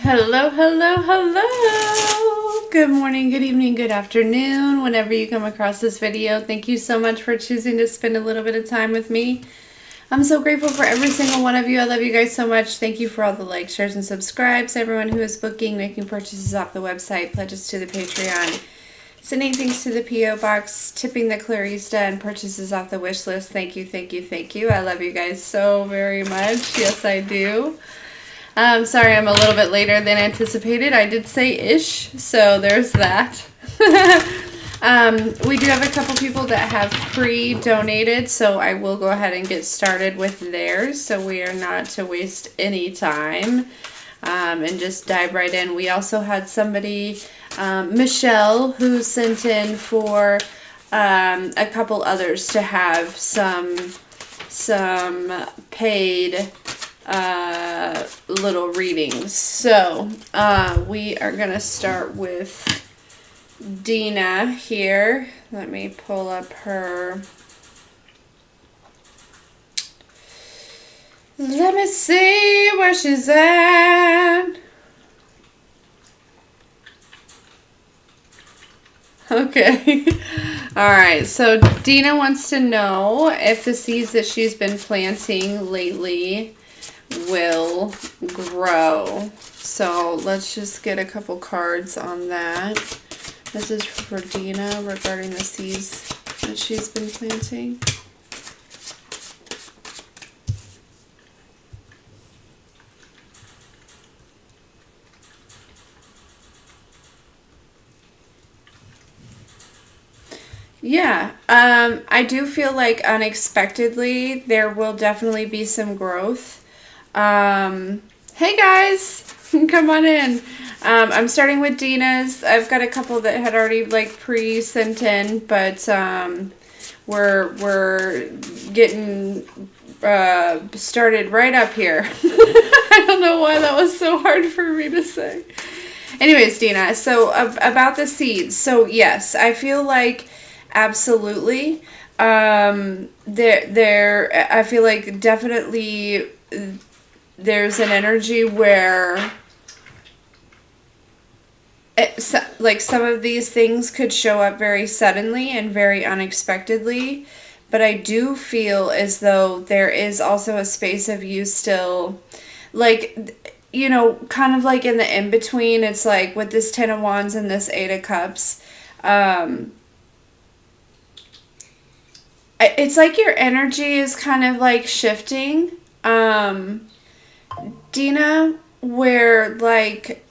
Hello, hello, hello. Good morning, good evening, good afternoon. Whenever you come across this video, thank you so much for choosing to spend a little bit of time with me. I'm so grateful for every single one of you. I love you guys so much. Thank you for all the likes, shares, and subscribes. Everyone who is booking, making purchases off the website, pledges to the Patreon, sending things to the P.O. Box, tipping the Clarista, and purchases off the wish list. Thank you, thank you, thank you. I love you guys so very much. Yes, I do. Sorry, I'm a little bit later than anticipated. I did say ish, so there's that. We do have a couple people that have pre-donated, so I will go ahead and get started with theirs, so we are not to waste any time, and just dive right in. We also had somebody, Michelle, who sent in for a couple others to have some paid little readings. So we are gonna start with Dina here. Let me pull up her. Let me see where she's at. Okay. All right. So Dina wants to know if the seeds that she's been planting lately will grow. So let's just get a couple cards on that. This is for Dina regarding the seeds that she's been planting. Yeah, I do feel like unexpectedly there will definitely be some growth. Hey guys, come on in. I'm starting with Dina's. I've got a couple that had already like pre-sent in, but we're getting started right up here. I don't know why that was so hard for me to say. Anyways, Dina, so about the seeds. So yes, I feel like absolutely. I feel like definitely there's an energy where like some of these things could show up very suddenly and very unexpectedly, but I do feel as though there is also a space of you still, like, you know, kind of like in the in-between. It's like with this Ten of Wands and this Eight of Cups, it's like your energy is kind of like shifting, Dina, where like,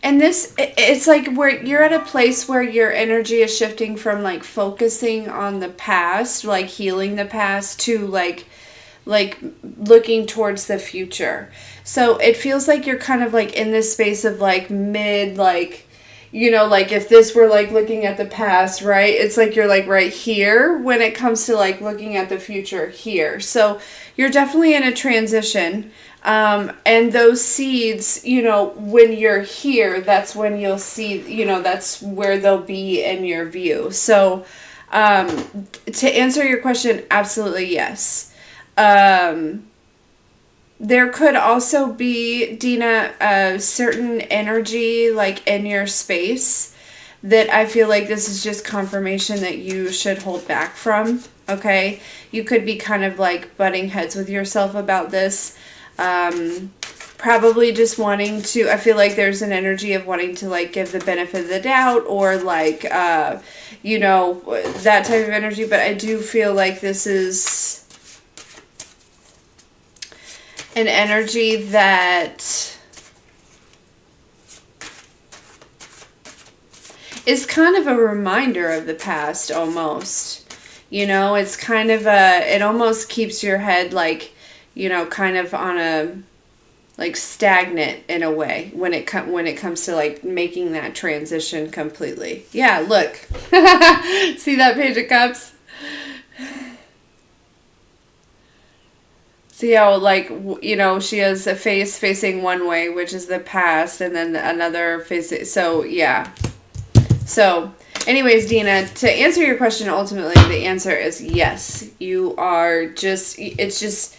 and this, it's like where you're at a place where your energy is shifting from like focusing on the past, like healing the past, to like looking towards the future. So it feels like you're kind of like in this space of like mid, like, you know, like if this were like looking at the past, right? It's like you're like right here when it comes to like looking at the future here. So you're definitely in a transition. And those seeds, you know, when you're here, that's when you'll see, you know, that's where they'll be in your view. So, to answer your question, absolutely yes. There could also be, Dina, a certain energy like in your space that I feel like this is just confirmation that you should hold back from, okay? You could be kind of like butting heads with yourself about this. Probably just wanting to, I feel like there's an energy of wanting to like give the benefit of the doubt, or like, you know, that type of energy. But I do feel like this is an energy that is kind of a reminder of the past almost. You know, it's kind of it almost keeps your head like, you know, kind of on a like stagnant in a way when it comes to like making that transition completely. Yeah, look. See that Page of Cups? See how, like, you know, she has a face facing one way, which is the past, and then another facing. So, yeah. So, anyways, Dina, to answer your question, ultimately, the answer is yes. You are it's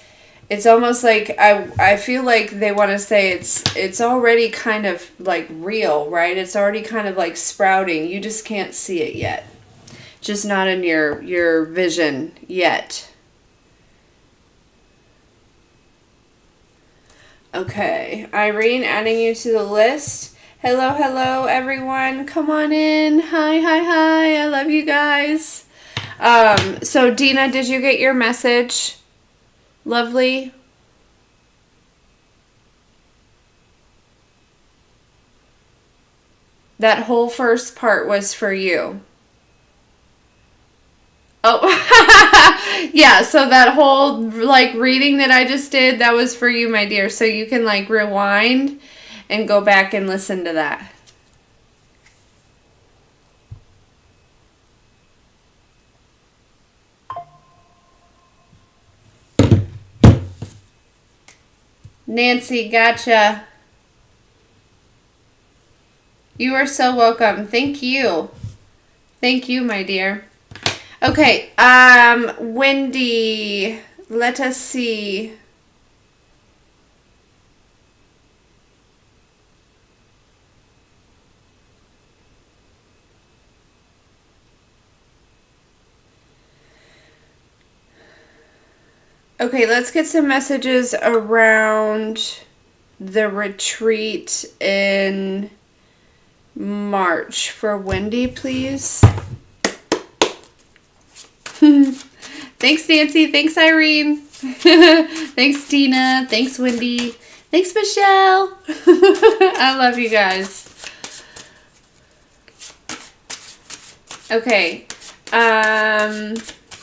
almost like I feel like they want to say it's already kind of like real, right? It's already kind of like sprouting. You just can't see it yet. Just not in your vision yet. Okay, Irene, adding you to the list. Hello, hello, everyone. Come on in. Hi, hi, hi. I love you guys. So Dina, did you get your message? Lovely. That whole first part was for you. Oh, yeah, so that whole, like, reading that I just did, that was for you, my dear. So you can, like, rewind and go back and listen to that. Nancy, gotcha. You are so welcome. Thank you. Thank you, my dear. Okay, Wendy, let us see. Okay, let's get some messages around the retreat in March for Wendy, please. Thanks, Nancy. Thanks, Irene. Thanks, Dina. Thanks, Wendy. Thanks, Michelle. I love you guys. Okay.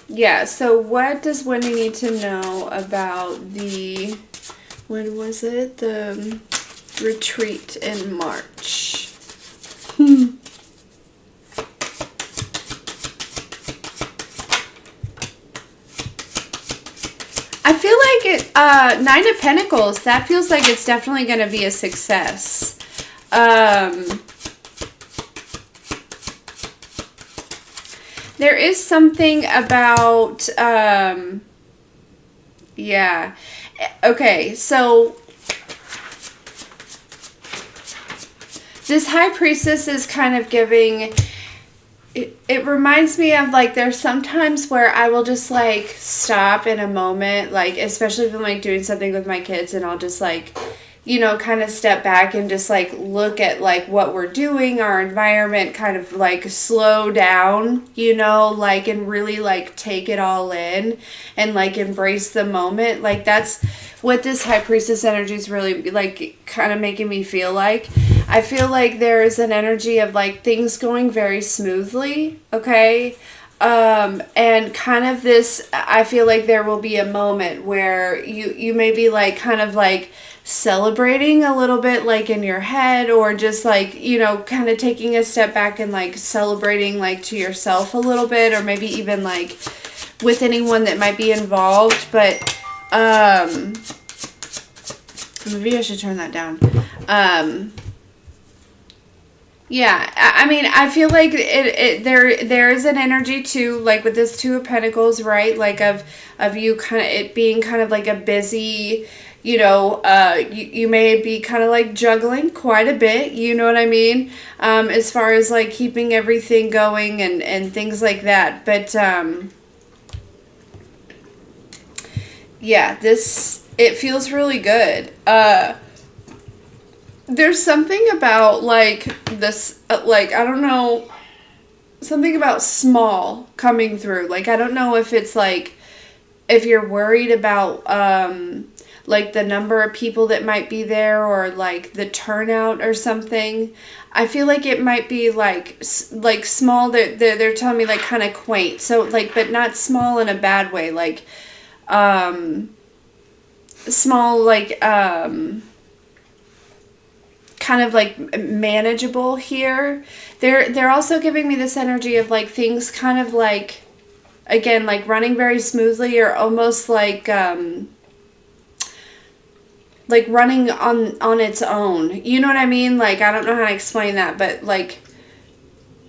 Yeah, so what does Wendy need to know about the, when was it? The retreat in March. I feel like it, Nine of Pentacles, that feels like it's definitely going to be a success. There is something about, yeah. Okay, so this High Priestess is kind of giving, it reminds me of, like, there's sometimes where I will just, like, stop in a moment, like, especially if I'm, like, doing something with my kids, and I'll just, like, you know, kind of step back and just, like, look at, like, what we're doing, our environment, kind of, like, slow down, you know, like, and really, like, take it all in and, like, embrace the moment. Like, that's what this High Priestess energy is really, like, kind of making me feel like. I feel like there's an energy of, like, things going very smoothly, okay? And kind of this, I feel like there will be a moment where you may be, like, kind of, like, celebrating a little bit, like, in your head, or just, like, you know, kind of taking a step back and, like, celebrating, like, to yourself a little bit, or maybe even, like, with anyone that might be involved. But maybe I should turn that down. Yeah, I mean, I feel like there is an energy too, like, with this Two of Pentacles, right? Like, of you kind of, it being kind of like a busy, you know, you may be kind of, like, juggling quite a bit, you know what I mean? As far as, like, keeping everything going and things like that. But, yeah, it feels really good. There's something about, like, this, like, I don't know, something about small coming through. Like, I don't know if it's, like, if you're worried about, like, the number of people that might be there, or, like, the turnout or something. I feel like it might be, like small, they're telling me, like, kind of quaint. So, like, but not small in a bad way. Like, small, like, kind of, like, manageable here. They're also giving me this energy of, like, things kind of, like, again, like, running very smoothly, or almost like like running on its own. You know what I mean? Like, I don't know how to explain that, but like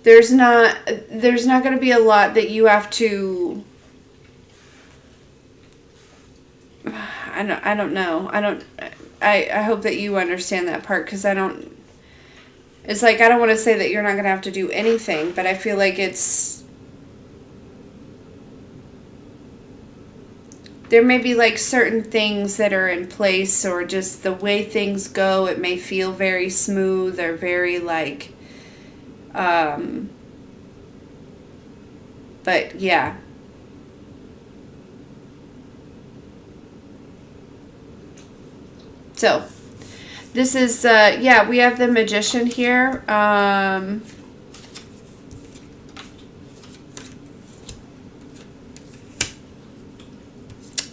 there's not going to be a lot that you have to I don't know. I hope that you understand that part, because it's like, I don't want to say that you're not going to have to do anything, but I feel like there may be like certain things that are in place, or just the way things go, it may feel very smooth or very like, but yeah. So, this is, yeah, we have the Magician here.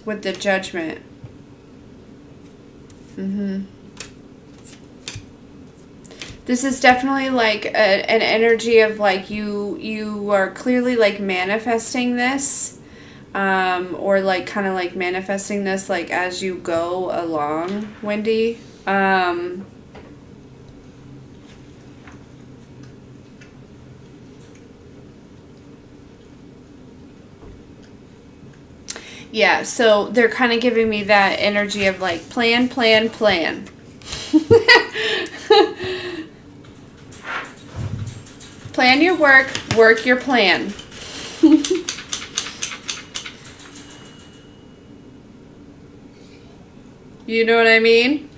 With the Judgment. This is definitely like an energy of like you are clearly like manifesting this. Or like kind of like manifesting this like as you go along, Wendy. Yeah, so they're kind of giving me that energy of like plan. Plan your work your plan. You know what I mean?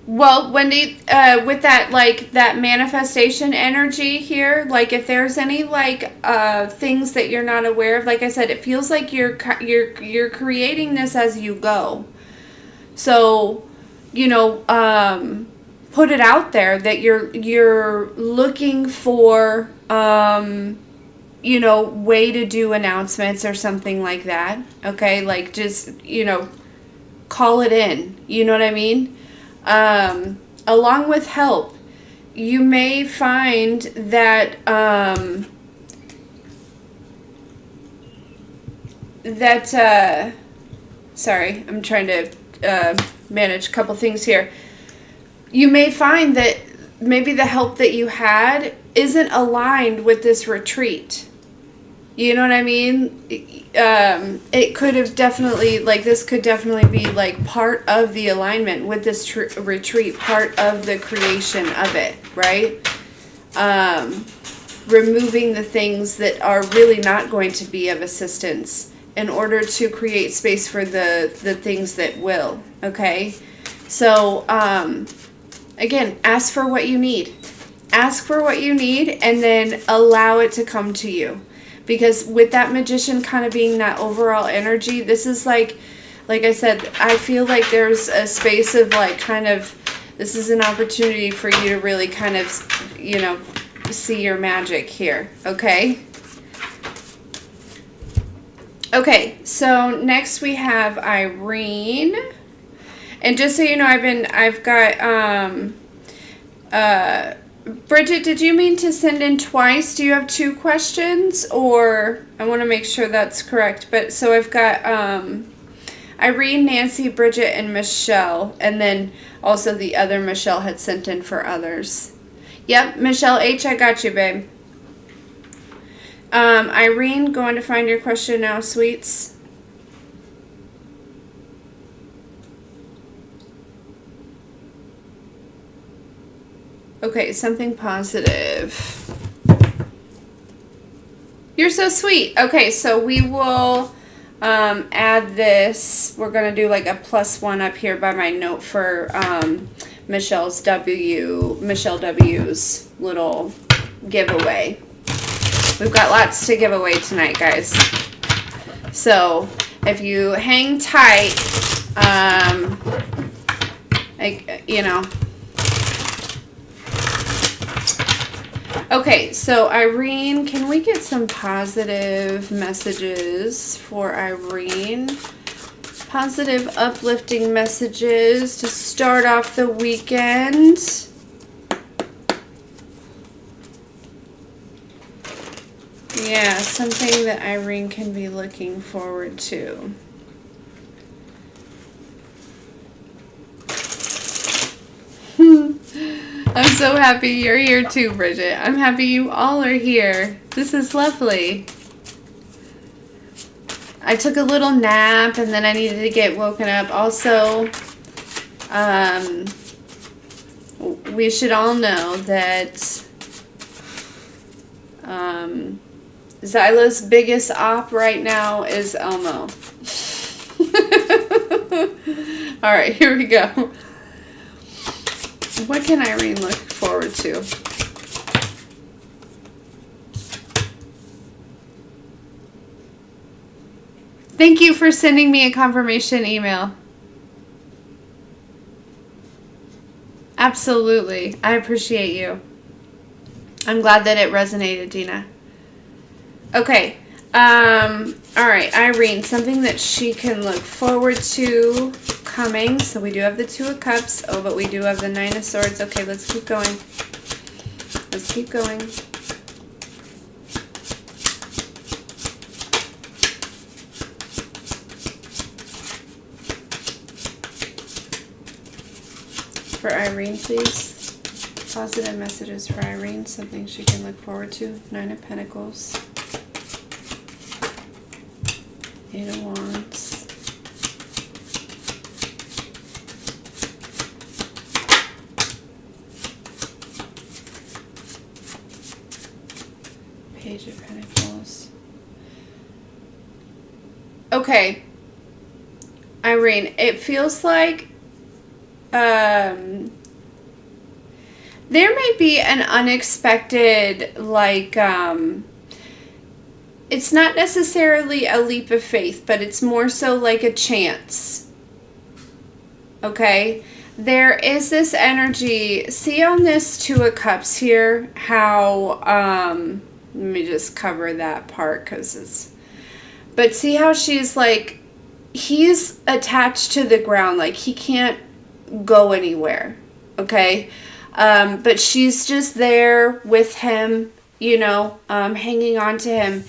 Well, Wendy, with that, like, that manifestation energy here, like, if there's any, like, things that you're not aware of, like I said, it feels like you're creating this as you go. So, you know, put it out there that you're looking for, you know, way to do announcements or something like that. Okay, like, just, you know, call it in. You know what I mean? Along with help, you may find that, sorry, I'm trying to, manage a couple things here. You may find that maybe the help that you had isn't aligned with this retreat. You know what I mean? It could have definitely, like, this could definitely be, like, part of the alignment with this retreat, part of the creation of it, right? Removing the things that are really not going to be of assistance in order to create space for the things that will, okay? So, again, ask for what you need. Ask for what you need, and then allow it to come to you. Because with that Magician kind of being that overall energy, this is like I said, I feel like there's a space of like kind of, this is an opportunity for you to really kind of, you know, see your magic here, okay? Okay, so next we have Irene. And just so you know, I've got, Bridget, did you mean to send in twice? Do you have 2 questions? Or I want to make sure that's correct. But so I've got Irene, Nancy, Bridget, and Michelle. And then also the other Michelle had sent in for others. Yep, Michelle H, I got you, babe. Irene, going to find your question now, sweets. Okay, something positive. You're so sweet. Okay, so we will add this. We're going to do like a +1 up here by my note for Michelle W's little giveaway. We've got lots to give away tonight, guys. So if you hang tight, you know, Okay, so Irene, can we get some positive messages for Irene? Positive, uplifting messages to start off the weekend. Yeah, something that Irene can be looking forward to. I'm so happy you're here too, Bridget. I'm happy you all are here. This is lovely. I took a little nap and then I needed to get woken up. Also, we should all know that Zyla's biggest op right now is Elmo. Alright, here we go. What can Irene look forward to? Thank you for sending me a confirmation email. Absolutely. I appreciate you. I'm glad that it resonated, Dina. Okay. Alright, Irene, something that she can look forward to coming. So we do have the Two of Cups. Oh, but we do have the Nine of Swords. Okay, let's keep going. Let's keep going. For Irene, please. Positive messages for Irene. Something she can look forward to. Nine of Pentacles. Eight of Wands. Page of Pentacles. Okay. Irene, it feels like there may be an unexpected, like, it's not necessarily a leap of faith, but it's more so like a chance. Okay? There is this energy. See on this Two of Cups here, how, let me just cover that part because it's, but see how she's like, he's attached to the ground, like he can't go anywhere. Okay? But she's just there with him, you know, hanging on to him.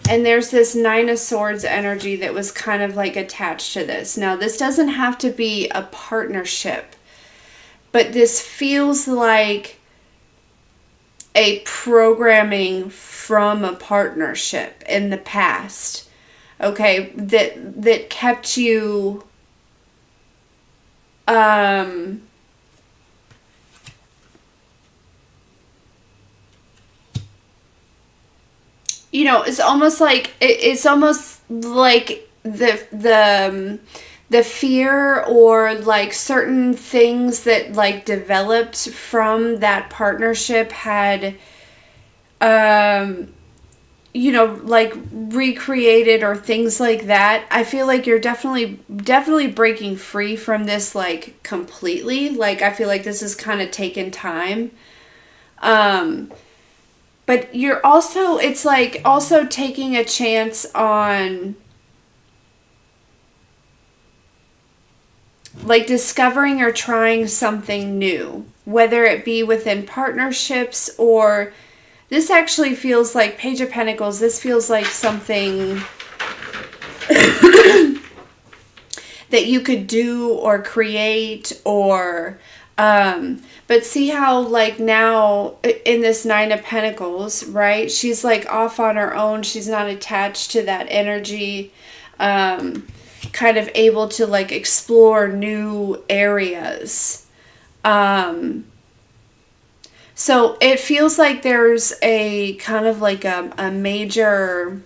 And there's this Nine of Swords energy that was kind of like attached to this. Now, this doesn't have to be a partnership, but this feels like a programming from a partnership in the past. Okay, that kept you you know, it's almost like the fear or like certain things that like developed from that partnership had you know, like recreated or things like that. I feel like you're definitely breaking free from this like completely. Like I feel like this is kind of taken time. But you're also, it's like also taking a chance on like discovering or trying something new, whether it be within partnerships or this actually feels like Page of Pentacles. This feels like something that you could do or create or, but see how like now in this Nine of Pentacles, right? She's like off on her own. She's not attached to that energy, kind of able to like explore new areas. So it feels like there's a kind of like a major,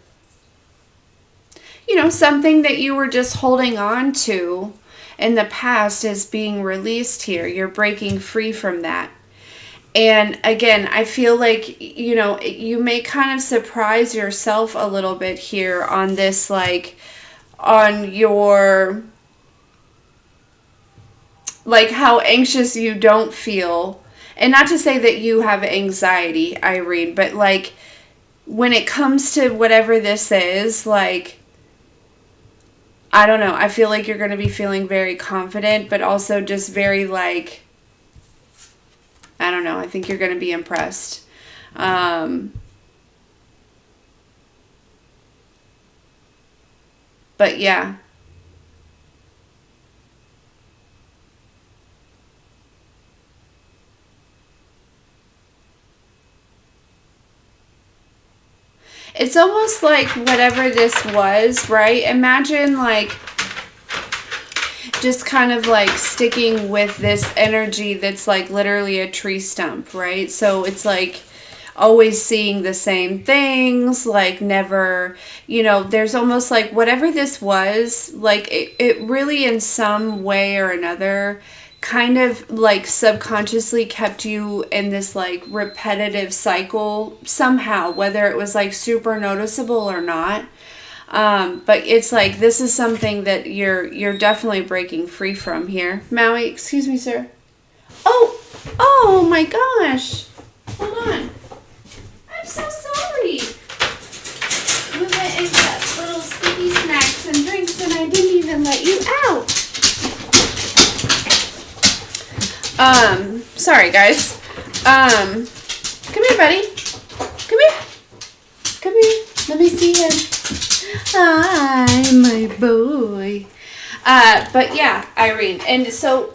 you know, something that you were just holding on to in the past is being released here. You're breaking free from that. And again, I feel like, you know, you may kind of surprise yourself a little bit here on this, like on your, like how anxious you don't feel. and not to say that you have anxiety, Irene, but like when it comes to whatever this is, like, I don't know. I feel like you're going to be feeling very confident, but also just very like, I don't know. I think you're going to be impressed. But yeah. It's almost like whatever this was, right? Imagine like just kind of like sticking with this energy that's like literally a tree stump, right? So it's like always seeing the same things, like never, there's almost like whatever this was, like it really in some way or another kind of like subconsciously kept you in this like repetitive cycle somehow, whether it was like super noticeable or not. But it's like this is something that you're definitely breaking free from here. Maui, excuse me, sir. Oh my gosh. Hold on. I'm so sorry. You went and got little sticky snacks and drinks and I didn't even let you out. Sorry guys. Come here, buddy. Come here. Come here. Let me see him. Hi, my boy. But yeah, Irene. And so,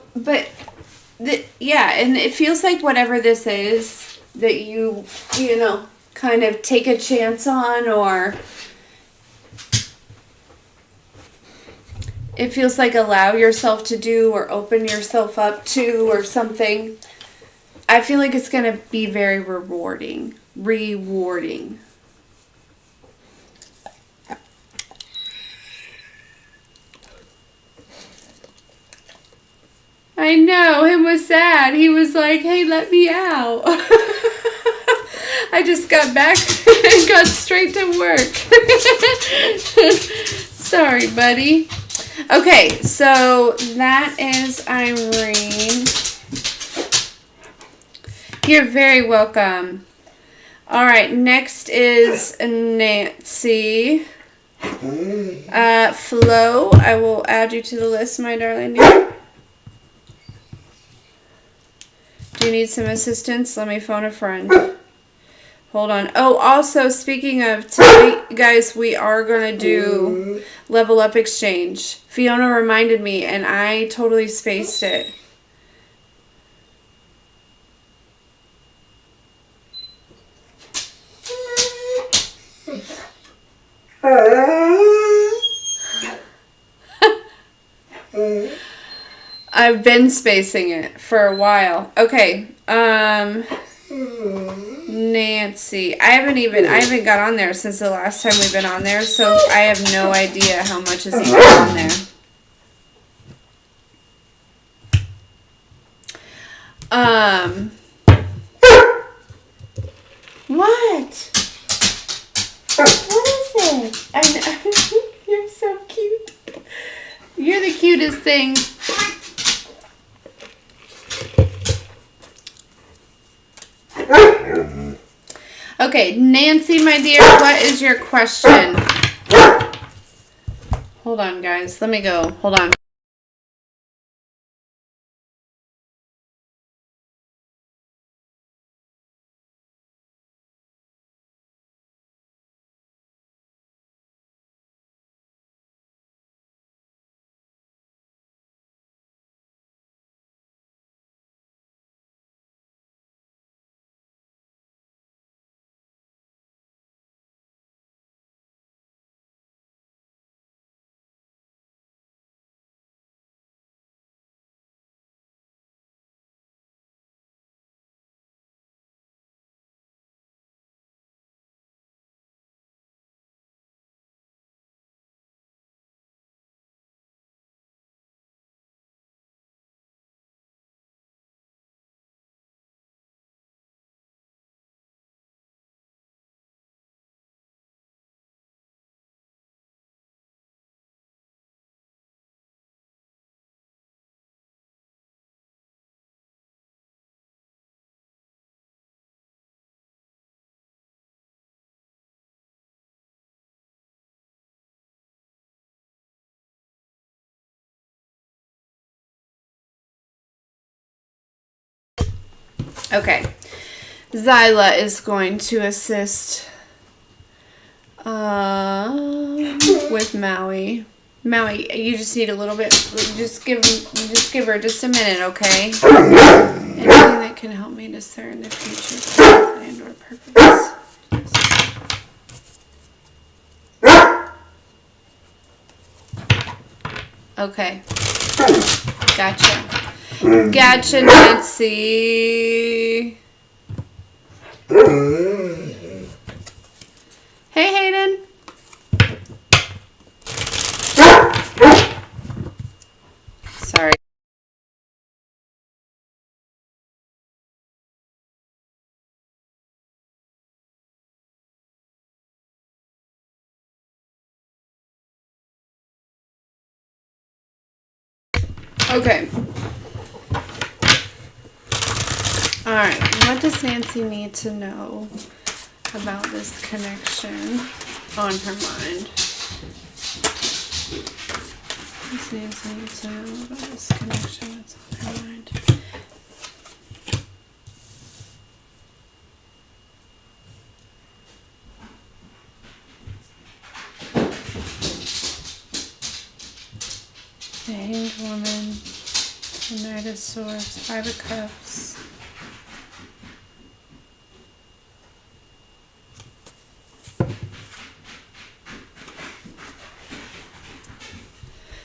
yeah, and it feels like whatever this is that you kind of take a chance on, or it feels like allow yourself to do or open yourself up to or something. I feel like it's going to be very rewarding. I know, him was sad. He was like, hey, let me out. I just got back and got straight to work. Sorry, buddy. Okay, so that is Irene. You're very welcome. All right, next is Nancy. Flo, I will add you to the list, my darling dear. Do you need some assistance? Let me phone a friend. Hold on. Oh, also, speaking of tonight, guys, we are going to do Level Up Exchange. Fiona reminded me, and I totally spaced it. I've been spacing it for a while. Okay. Nancy. I haven't got on there since the last time we've been on there, so I have no idea how much is even on there. What? What is it? I know. You're so cute. You're the cutest thing. Okay, Nancy, my dear, what is your question? Hold on, guys. Let me go. Hold on. Okay. Zyla is going to assist with Maui. Maui, you just need a little bit. Just give her just a minute, okay? Anything that can help me discern the future path and or purpose. Okay. Gotcha. Gotcha, Nancy. Hey, Hayden. Sorry. Okay. Alright, what does Nancy need to know about this connection on her mind? What does Nancy need to know about this connection that's on her mind? The Hanged Woman, the Knight of Swords, Five of Cups.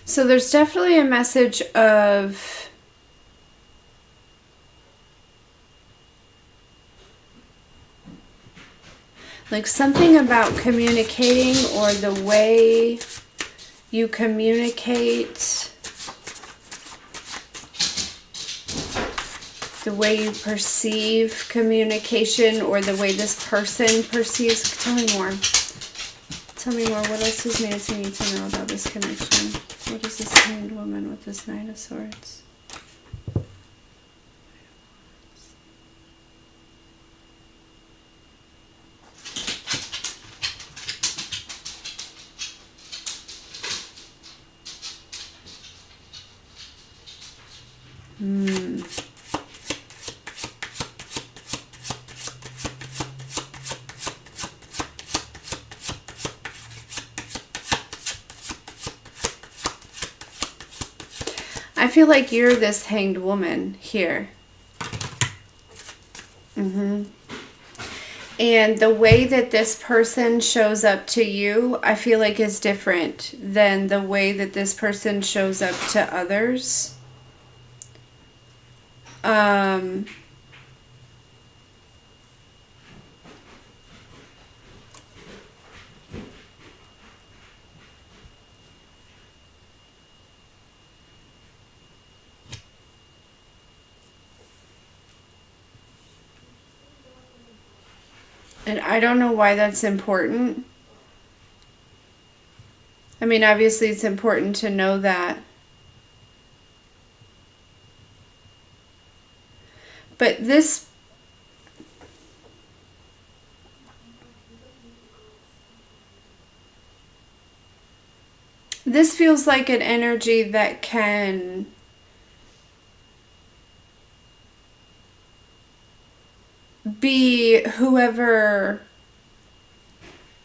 So there's definitely a message of like something about communicating or the way you communicate, the way you perceive communication or the way this person perceives. Tell me more. Tell me more. What else does Nancy need to know about this connection? What is this Hanged Woman with this Knight of Swords? I feel like you're this Hanged Woman here. And the way that this person shows up to you, I feel like is different than the way that this person shows up to others. And I don't know why that's important. I mean, obviously it's important to know that. But this feels like an energy that can be whoever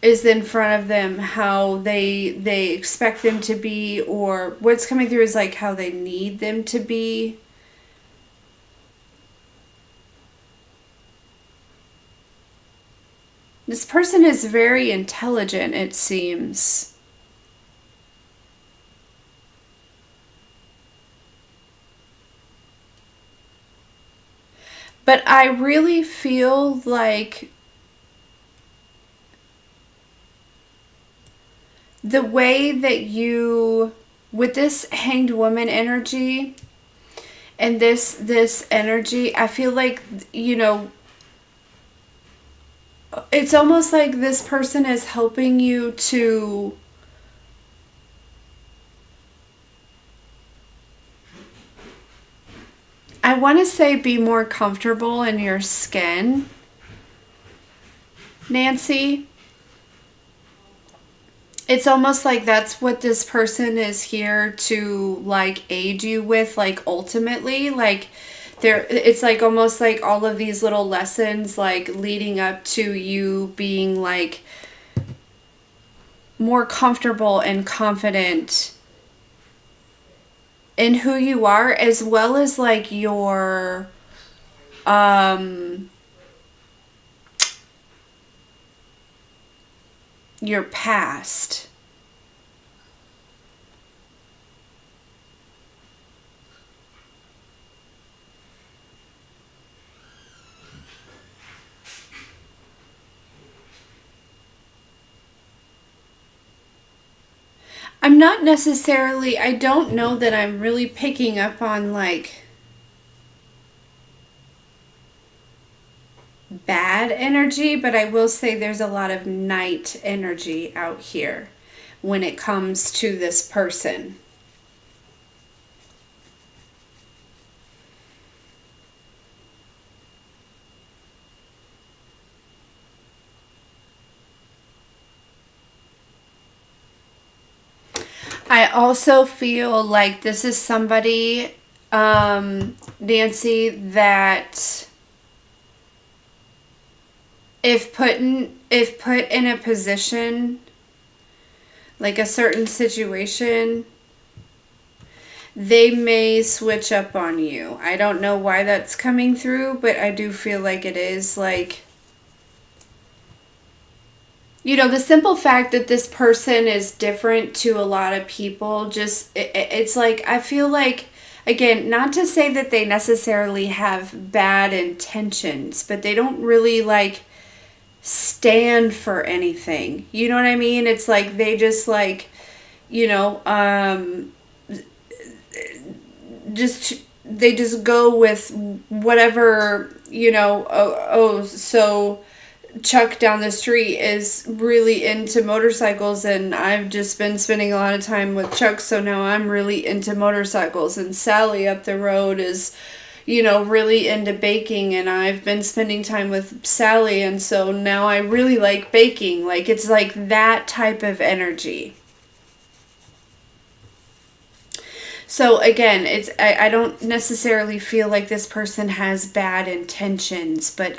is in front of them, how they expect them to be, or what's coming through is like how they need them to be. This person is very intelligent, it seems. But I really feel like the way that you, with this Hanged Woman energy and this energy, I feel like, you know, it's almost like this person is helping you to I want to say be more comfortable in your skin, Nancy. It's almost like that's what this person is here to like aid you with, like ultimately, like It's like almost like all of these little lessons like leading up to you being like more comfortable and confident in who you are, as well as like your past. I'm not necessarily, I don't know that I'm really picking up on like bad energy, but I will say there's a lot of night energy out here when it comes to this person. I also feel like this is somebody, Nancy, that if put in a position, like a certain situation, they may switch up on you. I don't know why that's coming through, but I do feel like it is like, you know, the simple fact that this person is different to a lot of people, just, it's like, I feel like, again, not to say that they necessarily have bad intentions, but they don't really like stand for anything. You know what I mean? It's like they just like, you know, they just go with whatever, you know. So Chuck down the street is really into motorcycles, and I've just been spending a lot of time with Chuck, so now I'm really into motorcycles. And Sally up the road is, you know, really into baking, and I've been spending time with Sally, and so now I really like baking. Like, it's like that type of energy. So again, I don't necessarily feel like this person has bad intentions, but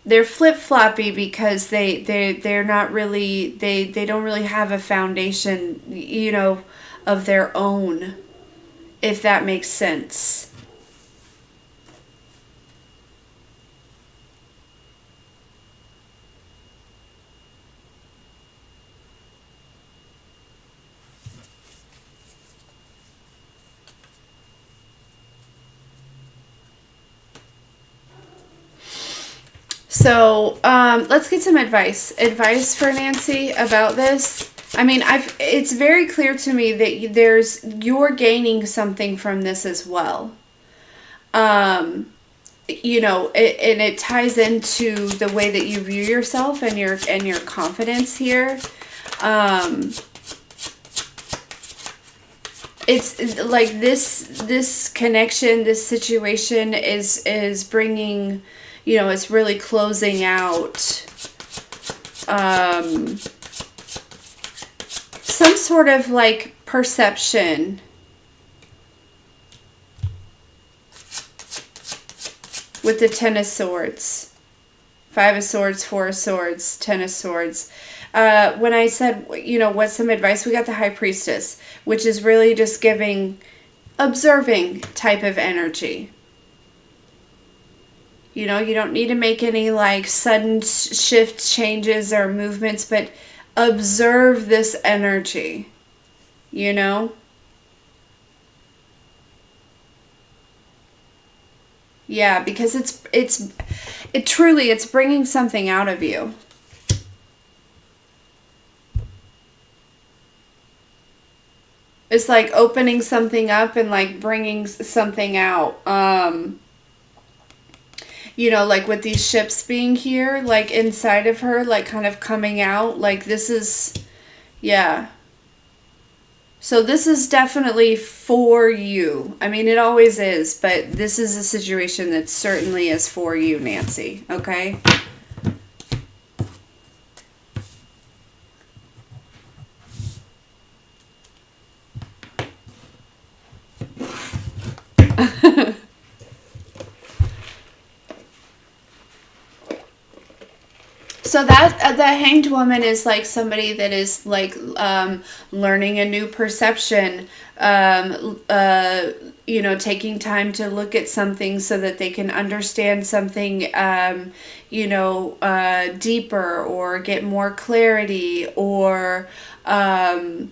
they're flip-floppy because they're not really, they don't really have a foundation, you know, of their own, if that makes sense. So let's get some advice for Nancy about this. I mean, it's very clear to me that you're gaining something from this as well. You know, and it ties into the way that you view yourself and your confidence here. It's like this connection, this situation is bringing, you know, it's really closing out some sort of like perception. With the Ten of Swords. Five of Swords, Four of Swords, Ten of Swords. When I said, you know, what's some advice? We got the High Priestess, which is really just giving, observing type of energy. You know, you don't need to make any like sudden shift changes or movements, but observe this energy, you know? Yeah, because it truly, it's bringing something out of you. It's like opening something up and like bringing something out. You know, like with these ships being here, like inside of her, like kind of coming out, like this is, yeah. So this is definitely for you. I mean, it always is, but this is a situation that certainly is for you, Nancy. Okay? So that the hanged woman is like somebody that is like learning a new perception, taking time to look at something so that they can understand something, deeper, or get more clarity, or, and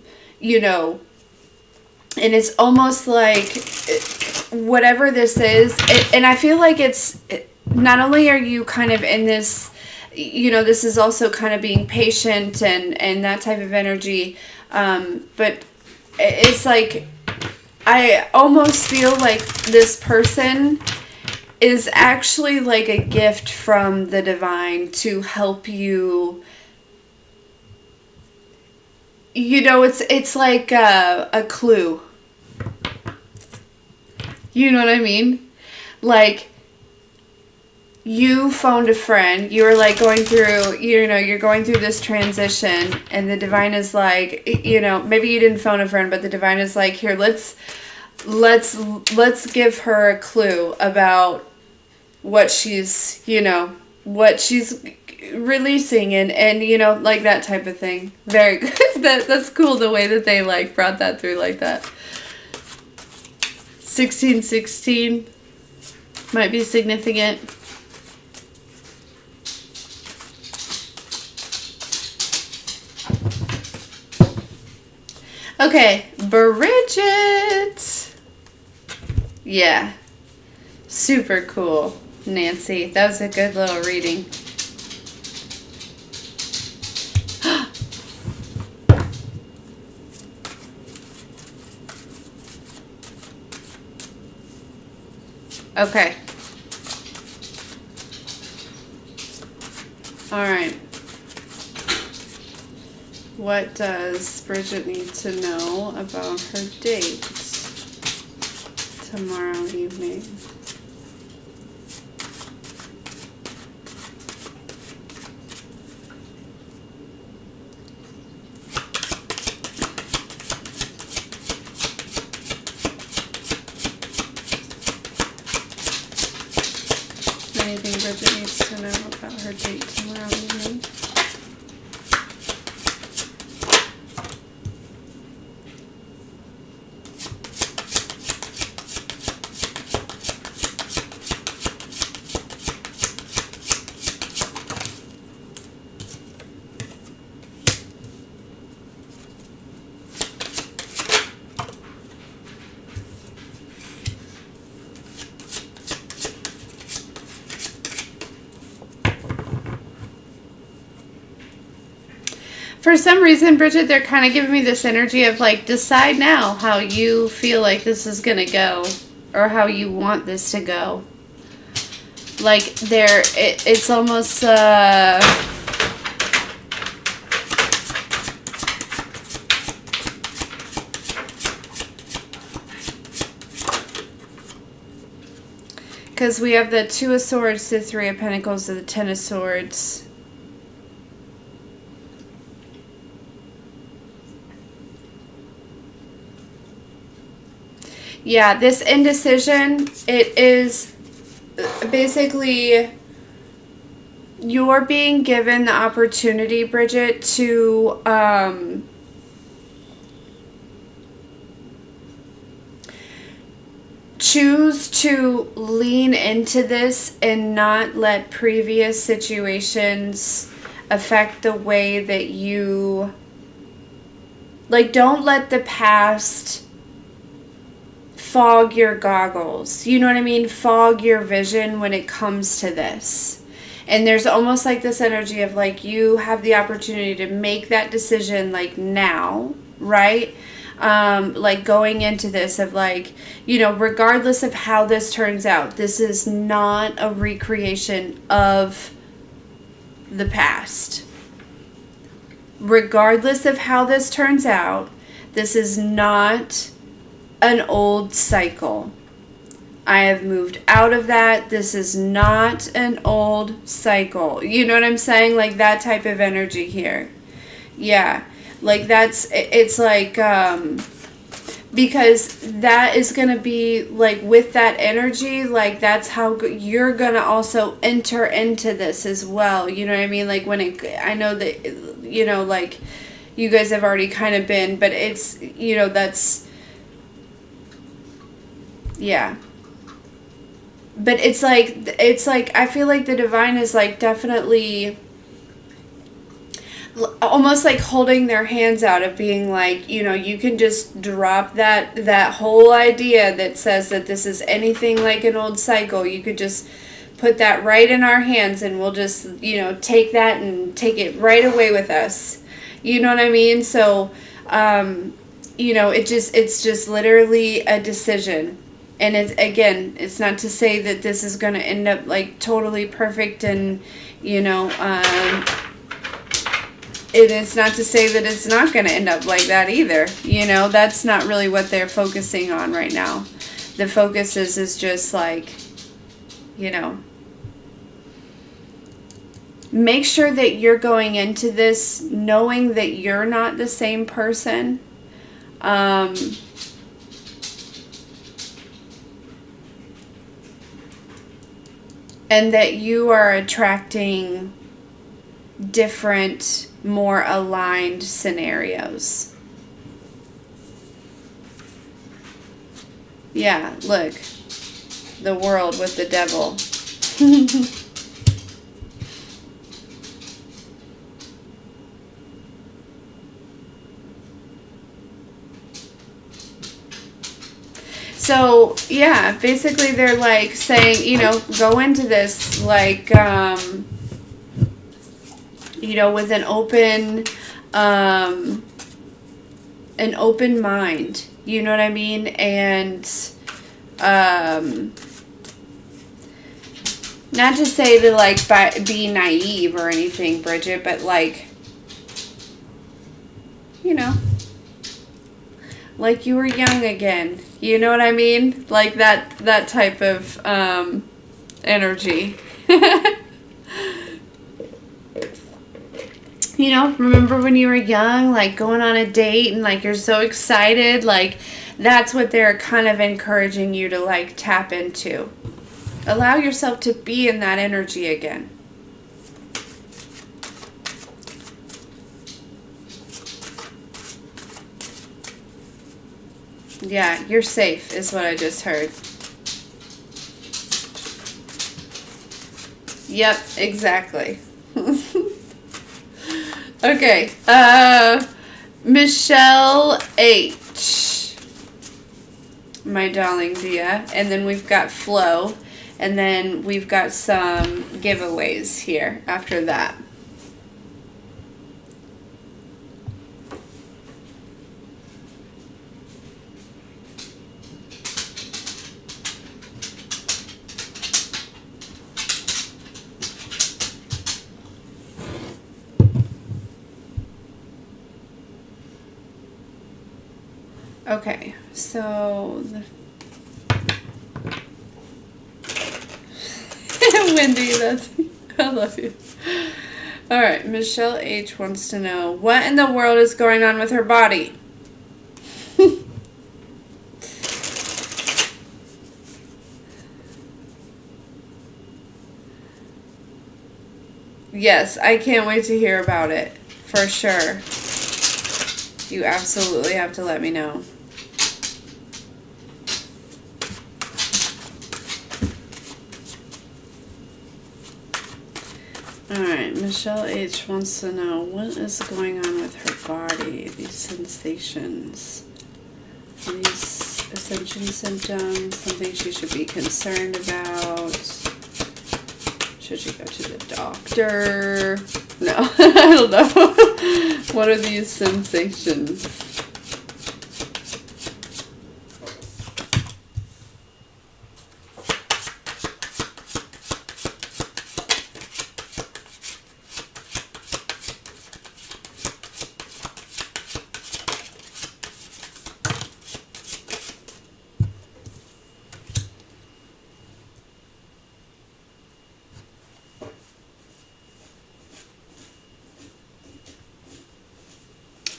it's almost like whatever this is, and I feel like not only are you kind of in this, this is also kind of being patient and that type of energy, but it's like, I almost feel like this person is actually like a gift from the divine to help you. It's like a clue. You know what I mean? Like, you phoned a friend, you were like going through, you're going through this transition, and the divine is like, maybe you didn't phone a friend, but the divine is like, here, let's give her a clue about what she's, releasing, and like that type of thing. Very good. That's cool, the way that they like brought that through like that. 1616 might be significant. Okay, Bridget. Yeah. Super cool, Nancy. That was a good little reading. Okay. All right. What does Bridget need to know about her date tomorrow evening? Anything Bridget needs to know about her date tomorrow evening? For some reason, Bridget, they're kind of giving me this energy of like, decide now how you feel like this is going to go, or how you want this to go. Like, it's almost, because we have the Two of Swords, the Three of Pentacles, and the Ten of Swords. Yeah, this indecision, it is basically you're being given the opportunity, Bridget, to choose to lean into this and not let previous situations affect the way that you, like, don't let the past fog your goggles. You know what I mean? Fog your vision when it comes to this. And there's almost like this energy of like, you have the opportunity to make that decision like now, right? Like going into this of like, regardless of how this turns out, this is not a recreation of the past. Regardless of how this turns out, this is not an old cycle. I have moved out of that. This is not an old cycle. You know what I'm saying? Like that type of energy here. Yeah. Like it's like, because that is going to be like with that energy, like that's how you're going to also enter into this as well. You know what I mean? Like when it, I know that, you know, like you guys have already kind of been, but it's, you know, that's, yeah. But it's like, I feel like the divine is like definitely almost like holding their hands out of being like, you know, you can just drop that whole idea that says that this is anything like an old cycle. You could just put that right in our hands and we'll just, you know, take that and take it right away with us. You know what I mean? So, you know, it's just literally a decision. And it's, again, it's not to say that this is going to end up like totally perfect and, you know, it is not to say that it's not going to end up like that either. You know, that's not really what they're focusing on right now. The focus is just like, you know, make sure that you're going into this knowing that you're not the same person. And that you are attracting different, more aligned scenarios. Yeah, look. The world with the devil. So, yeah, basically they're like saying, you know, go into this like, you know, with an open mind, you know what I mean? And, not to say to like be naive or anything, Bridget, but like, you know, like you were young again. You know what I mean? Like that type of energy. You know, remember when you were young, like going on a date and like you're so excited, like that's what they're kind of encouraging you to like tap into. Allow yourself to be in that energy again. Yeah, you're safe is what I just heard. Yep, exactly. Okay, Michelle H. My darling Dia. And then we've got Flo. And then we've got some giveaways here after that. Okay, so Wendy, I love you. All right, Michelle H wants to know what in the world is going on with her body. Yes, I can't wait to hear about it for sure. You absolutely have to let me know. Alright, Michelle H wants to know what is going on with her body, these sensations, these ascension symptoms, something she should be concerned about. Should she go to the doctor? No, I don't know. What are these sensations?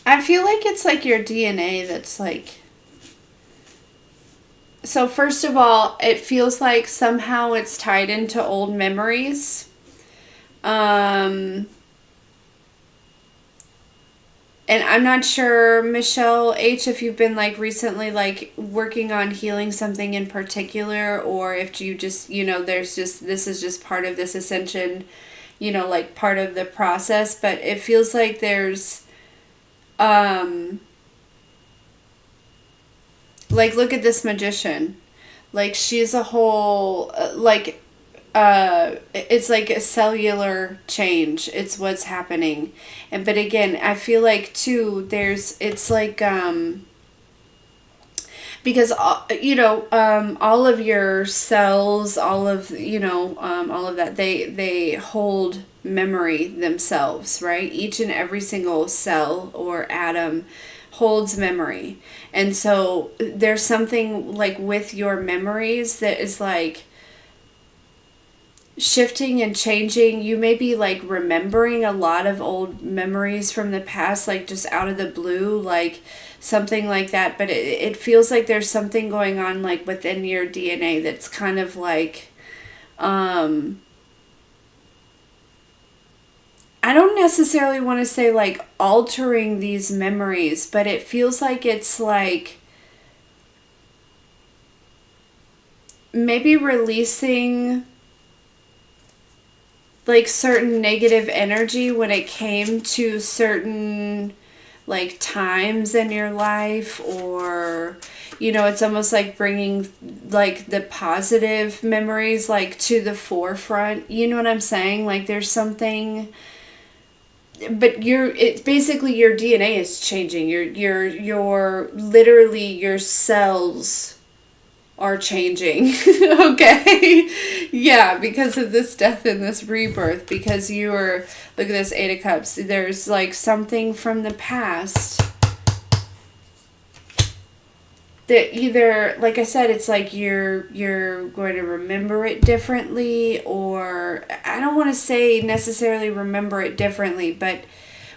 I feel like it's like your DNA that's like So first of all, it feels like somehow it's tied into old memories. And I'm not sure, Michelle H, if you've been like recently like working on healing something in particular, or if you just, there's just, this is just part of this ascension, like part of the process. But it feels like there's, like, look at this magician. Like, she's a whole, it's like a cellular change. It's what's happening. But again, I feel like too, it's like, because, all of your cells, all of that, they hold memory themselves, right? Each and every single cell or atom holds memory. And so there's something like with your memories that is like shifting and changing. You may be like remembering a lot of old memories from the past, like just out of the blue, like something like that. But it feels like there's something going on like within your DNA that's kind of like, I don't necessarily want to say like altering these memories, but it feels like it's like maybe releasing like certain negative energy when it came to certain like times in your life, or it's almost like bringing like the positive memories like to the forefront. You know what I'm saying? Like there's something, but it's basically your DNA is changing. Your literally your cells are changing. Okay. Yeah, because of this death and this rebirth, because look at this Eight of Cups. There's like something from the past that either, like I said, it's like you're going to remember it differently, or I don't want to say necessarily remember it differently, but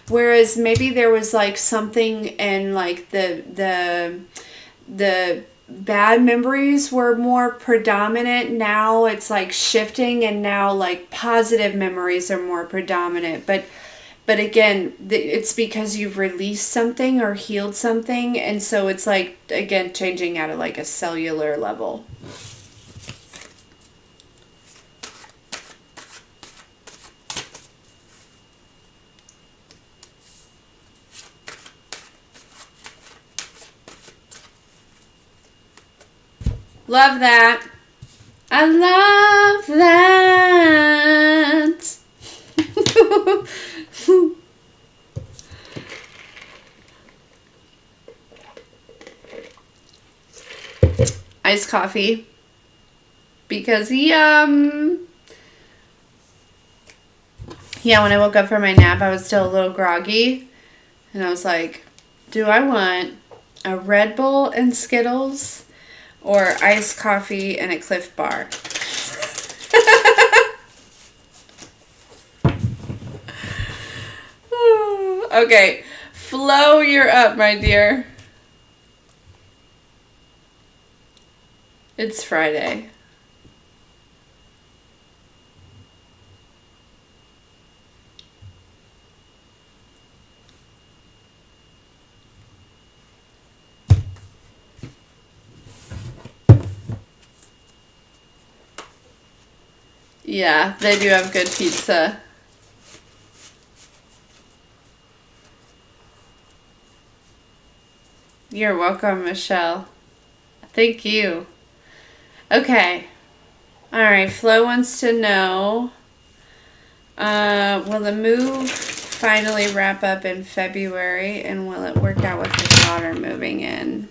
whereas maybe there was like something and like the bad memories were more predominant, now it's like shifting, and now like positive memories are more predominant. But again, it's because you've released something or healed something, and so it's like, again, changing at like a cellular level. Love that. I love that. Iced coffee. Because yum. Yeah, when I woke up from my nap, I was still a little groggy. And I was like, do I want a Red Bull and Skittles or iced coffee and a Cliff Bar? Okay, Flo, you're up, my dear. It's Friday. Yeah, they do have good pizza. You're welcome, Michelle. Thank you. Okay. Alright, Flo wants to know, will the move finally wrap up in February, and will it work out with the daughter moving in?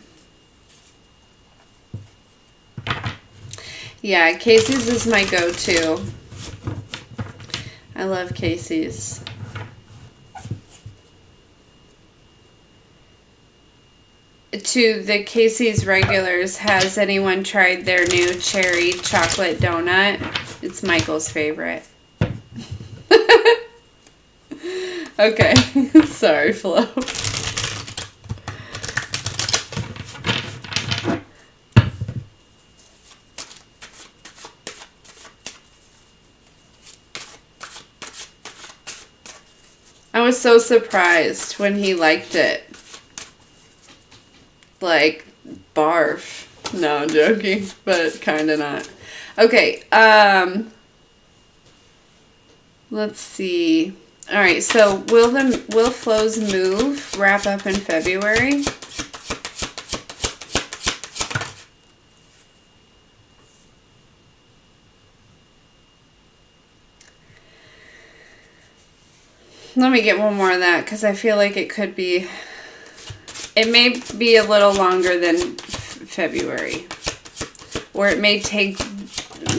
Yeah, Casey's is my go-to. I love Casey's. To the Casey's regulars, has anyone tried their new cherry chocolate donut? It's Michael's favorite. Okay. Sorry, Flo. was so surprised when he liked it. Like, barf. No, I'm joking, but kind of not. Okay, let's see. All right, so will Flo's move wrap up in February? Let me get one more of that because I feel like it could be. It may be a little longer than February, or it may take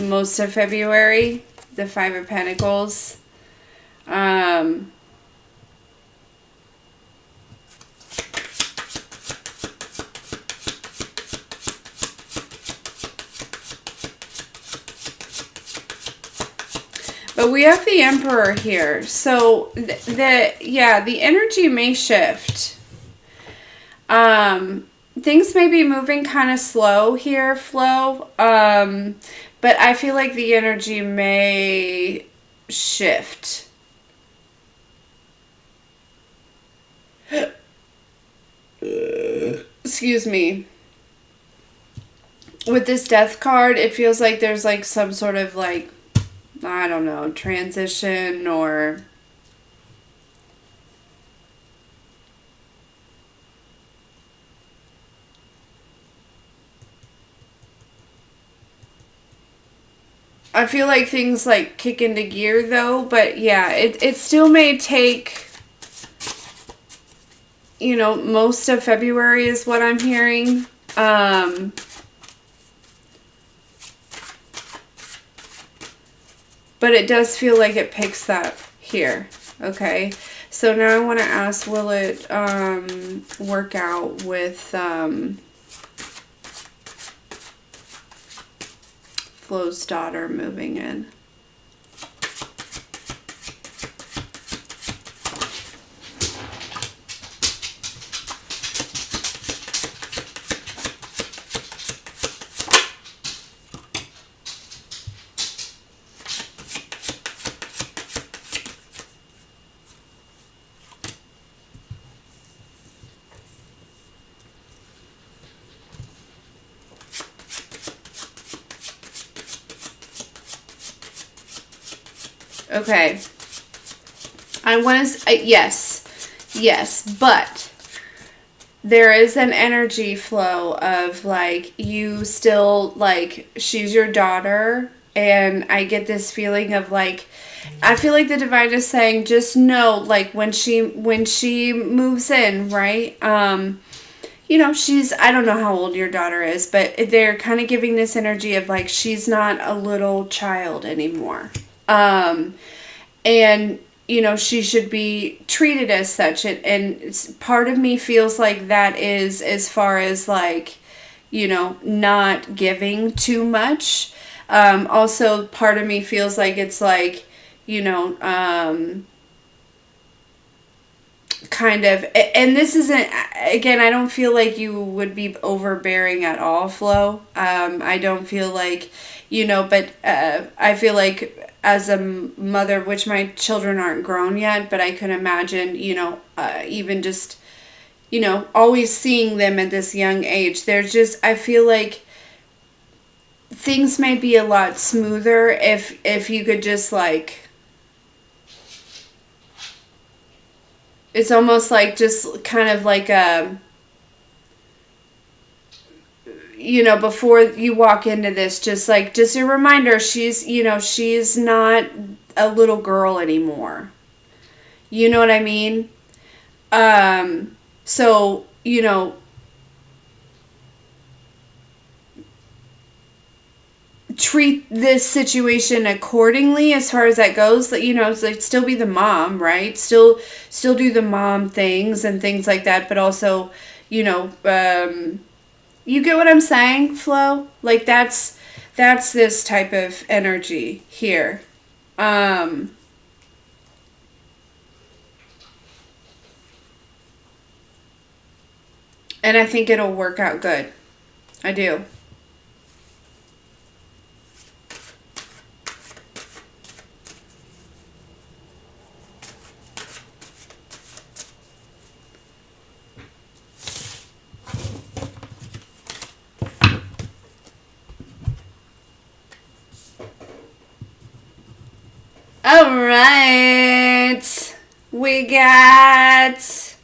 most of February. The Five of Pentacles. But we have the Emperor here, so the energy may shift. Things may be moving kind of slow here, Flo. But I feel like the energy may shift. Excuse me. With this Death card, it feels like there's like some sort of like, I don't know, transition or I feel like things like kick into gear though, but yeah, it still may take, you know, most of February is what I'm hearing. But it does feel like it picks up here. Okay. So now I want to ask, will it work out with Flo's daughter moving in? Okay. I want to, yes, but there is an energy flow of like, you still, like, she's your daughter, and I get this feeling of like, I feel like the divine is saying, just know, like, when she moves in, right? You know, I don't know how old your daughter is, but they're kind of giving this energy of like, she's not a little child anymore. And, you know, she should be treated as such. And part of me feels like that is as far as like, you know, not giving too much. Also, part of me feels like it's like, you know, kind of, and this isn't, again, I don't feel like you would be overbearing at all, Flo. I don't feel like, you know, but I feel like as a mother, which my children aren't grown yet, but I can imagine, you know, even just, you know, always seeing them at this young age, there's just, I feel like things may be a lot smoother if you could just like, it's almost like just kind of like a, you know, before you walk into this, just a reminder, she's, you know, she's not a little girl anymore. You know what I mean? So, you know, treat this situation accordingly as far as that goes. That, you know, it's like, still be the mom, right? Still do the mom things and things like that, but also, you know, you get what I'm saying, Flo? Like, that's this type of energy here. And I think it'll work out good. I do. All right. We got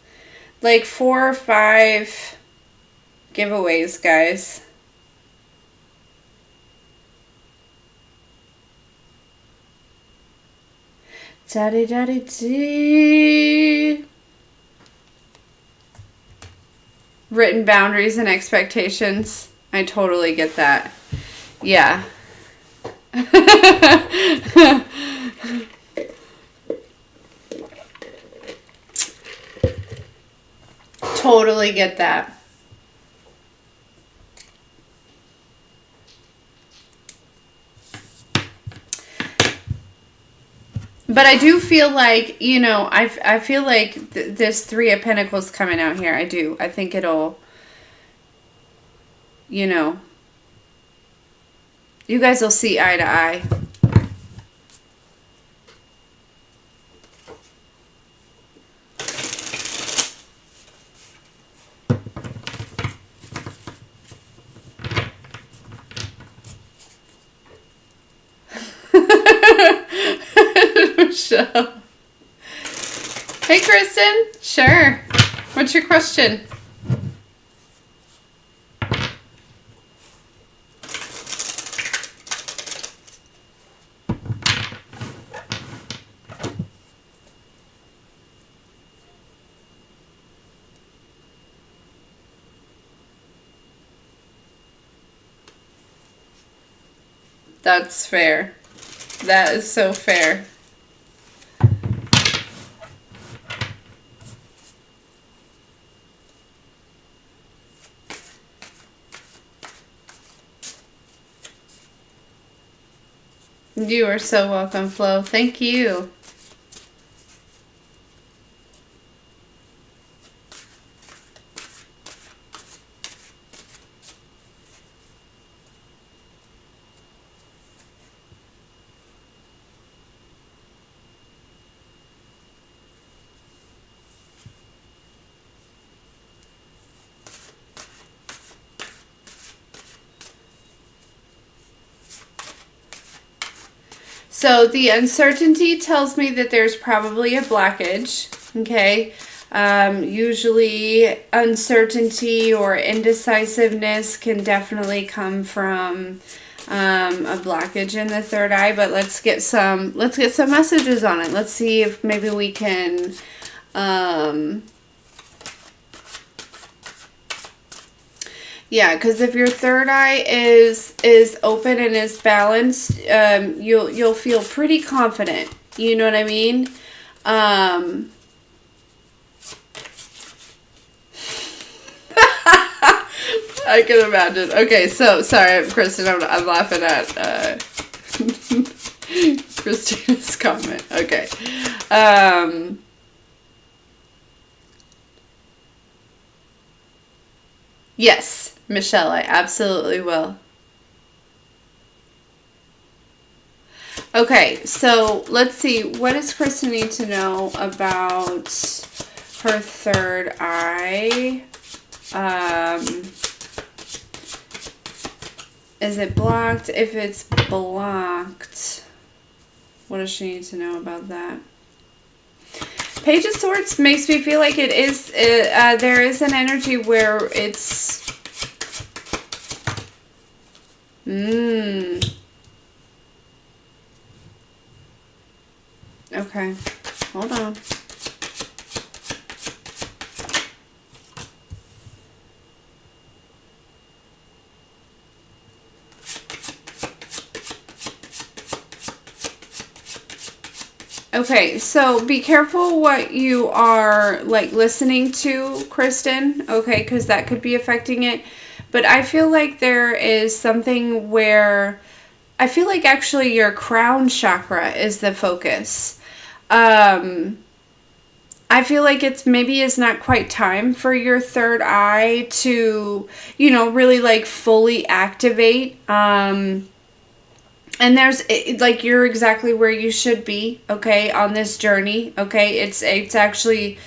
like 4 or 5 giveaways, guys. Daddy, daddy, dee. Written boundaries and expectations. I totally get that. Yeah. Totally get that. But I do feel like, you know, I feel like this 3 of Pentacles coming out here. I do. I think it'll, you know, you guys will see eye to eye. Michelle. Hey, Kristen. Sure. What's your question? That's fair. That is so fair. You are so welcome, Flo. Thank you. So the uncertainty tells me that there's probably a blockage, okay? Usually uncertainty or indecisiveness can definitely come from a blockage in the third eye, but let's get some messages on it. Let's see if maybe we can yeah, because if your third eye is open and is balanced, you'll feel pretty confident. You know what I mean? I can imagine. Okay, so sorry, Kristen. I'm laughing at Christina's comment. Okay. Yes. Michelle, I absolutely will. Okay, so let's see. What does Kristen need to know about her third eye? Is it blocked? If it's blocked, what does she need to know about that? Page of Swords makes me feel like it is. There is an energy where it's. Okay, hold on. Okay, so be careful what you are like listening to, Kristen, okay, because that could be affecting it. But I feel like there is something where I feel like actually your crown chakra is the focus. I feel like it's not quite time for your third eye to, you know, really like fully activate. And there's like you're exactly where you should be, okay, on this journey, okay? It's actually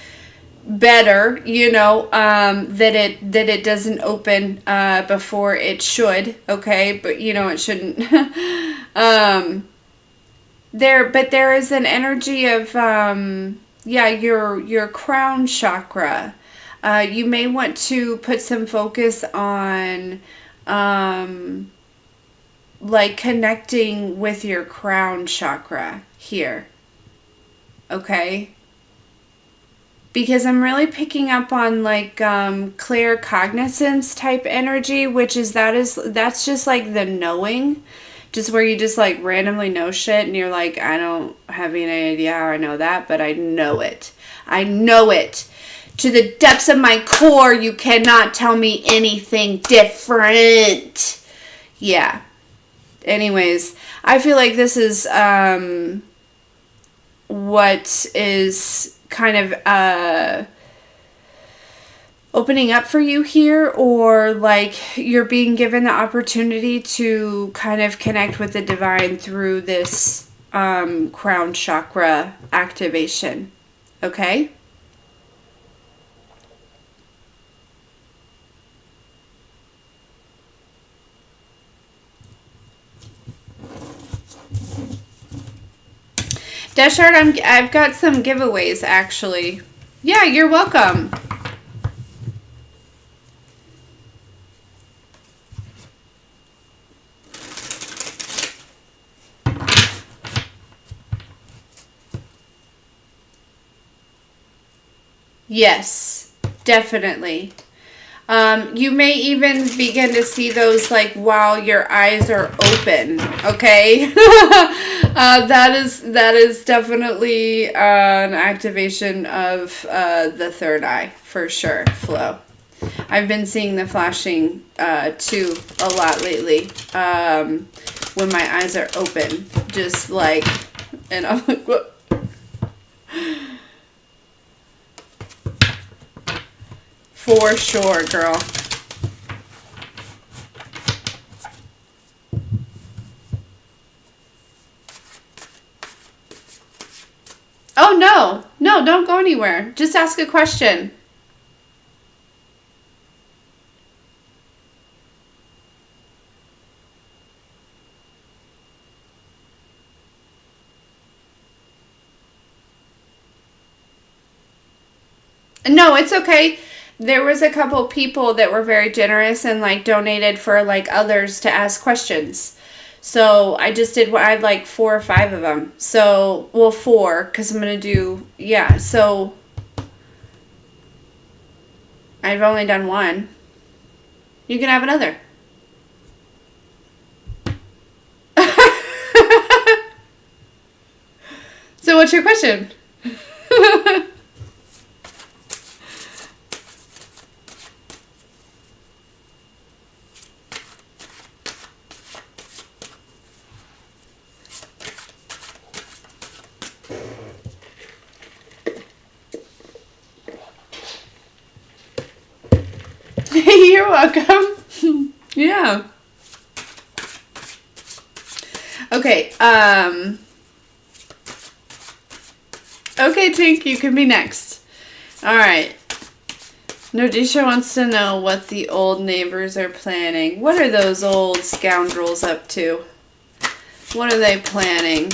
better, you know, that it doesn't open before it should, okay? But you know it shouldn't um, there is an energy of, yeah, your crown chakra. You may want to put some focus on, like connecting with your crown chakra here. Okay? Because I'm really picking up on like clear cognizance type energy, which is that's just like the knowing, just where you just like randomly know shit and you're like, I don't have any idea how I know that, but I know it. I know it. To the depths of my core, you cannot tell me anything different. Yeah. Anyways, I feel like this is what is kind of opening up for you here, or like you're being given the opportunity to kind of connect with the divine through this crown chakra activation. Okay? Deshard, I've got some giveaways actually. Yeah, you're welcome. Yes, definitely. You may even begin to see those like while your eyes are open. Okay, that is definitely an activation of the third eye for sure. Flo, I've been seeing the flashing too a lot lately. When my eyes are open, just like, and I'm like, what? For sure, girl. Oh, no. No, don't go anywhere. Just ask a question. No, it's okay. There was a couple people that were very generous and like donated for like others to ask questions. So I just did, I had like 4 or 5 of them. So, well, 4, because I'm going to do, yeah. So I've only done 1. You can have another. So what's your question? You're welcome. Yeah. Okay, okay, Tink, you can be next. Alright. Nordisha wants to know what the old neighbors are planning. What are those old scoundrels up to? What are they planning?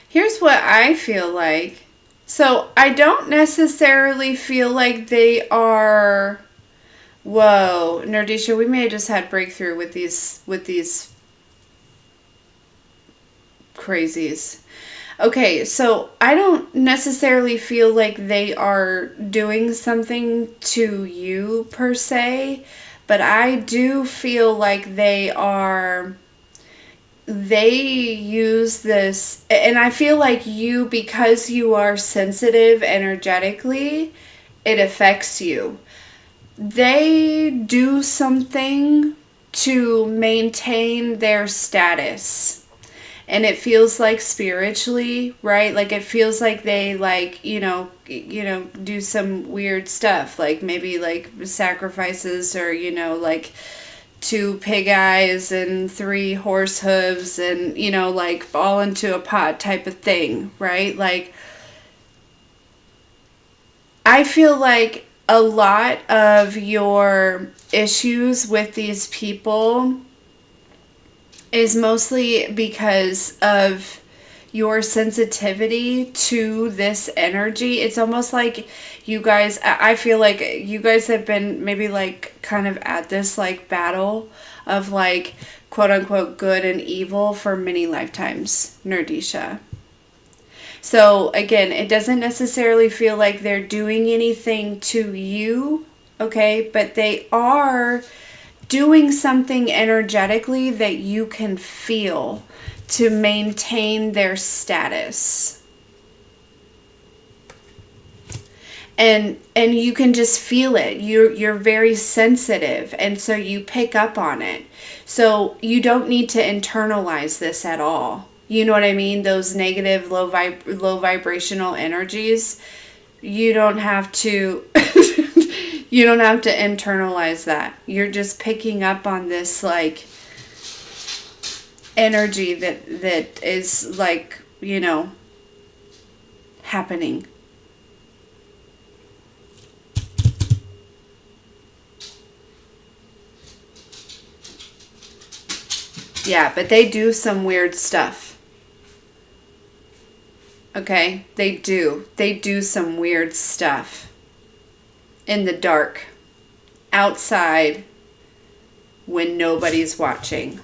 Here's what I feel like. So I don't necessarily feel like they are. Whoa, Nerdisha, we may have just had breakthrough with these crazies. Okay, so I don't necessarily feel like they are doing something to you per se, but I do feel like they are they use this, and I feel like you, because you are sensitive energetically, it affects you. They do something to maintain their status. And it feels like spiritually, right? Like it feels like they like, do some weird stuff, like maybe like sacrifices, or like 2 pig eyes and 3 horse hooves, and like all into a pot type of thing, right? Like I feel like a lot of your issues with these people is mostly because of your sensitivity to this energy. It's almost like you guys, I feel like you guys have been maybe like kind of at this like battle of like quote unquote good and evil for many lifetimes, Nerdisha. So again, it doesn't necessarily feel like they're doing anything to you, okay? But they are doing something energetically that you can feel to maintain their status. And you can just feel it. You're very sensitive, and so you pick up on it. So you don't need to internalize this at all. You know what I mean? Those negative low vibrational energies. You don't have to you don't have to internalize that. You're just picking up on this like energy that is like, happening. Yeah, but they do some weird stuff. Okay? They do. They do some weird stuff. In the dark. Outside. When nobody's watching.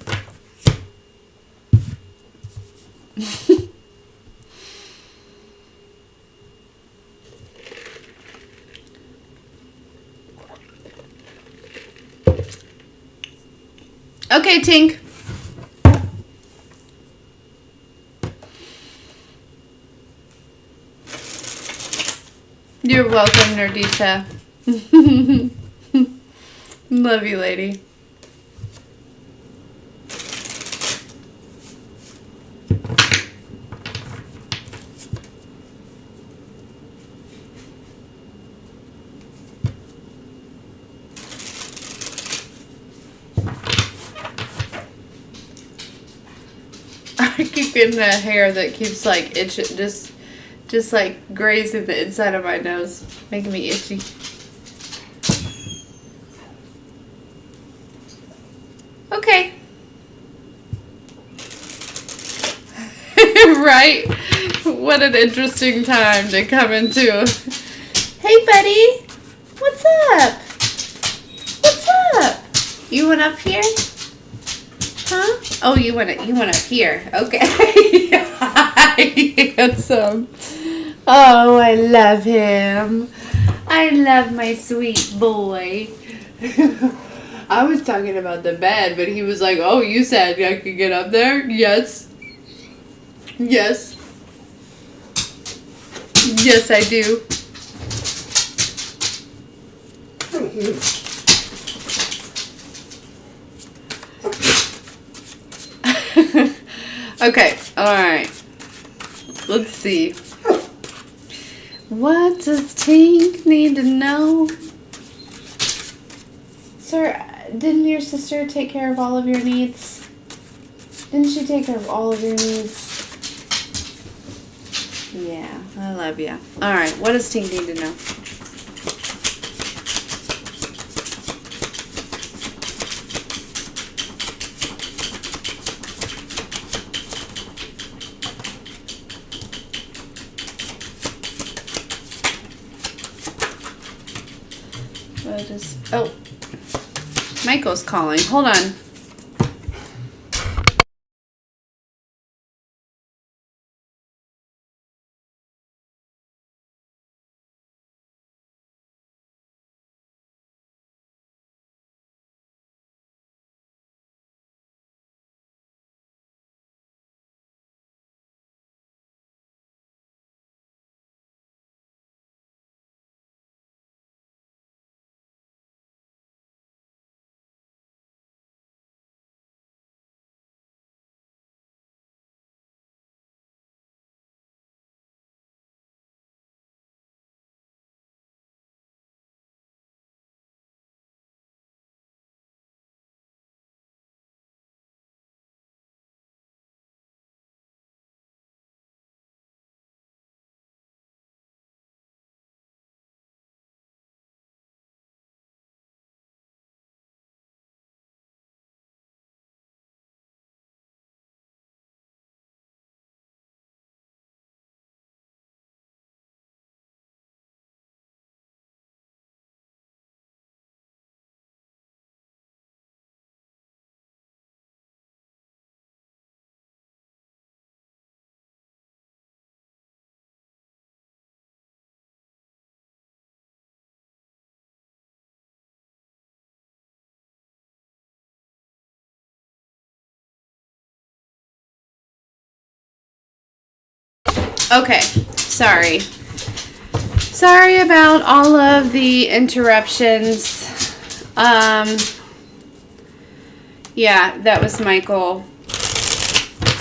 Okay, Tink. You're welcome, Nerdisha. Love you, lady. I keep getting a hair that keeps like itching, just like grazing the inside of my nose, making me itchy. Okay. Right? What an interesting time to come into. Hey, buddy. What's up? What's up? You went up here? Huh? Oh, you went up here. Okay. Handsome. Oh, I love him. I love my sweet boy. I was talking about the bed, but he was like, "Oh, you said I could get up there?" Yes. Yes. Yes, I do. Okay, alright. Let's see. What does Tink need to know? Sir, didn't your sister take care of all of your needs? Didn't she take care of all of your needs? Yeah, I love you. Alright, what does Tink need to know? Oh, Michael's calling. Hold on. Okay, sorry. Sorry about all of the interruptions. Yeah, that was Michael.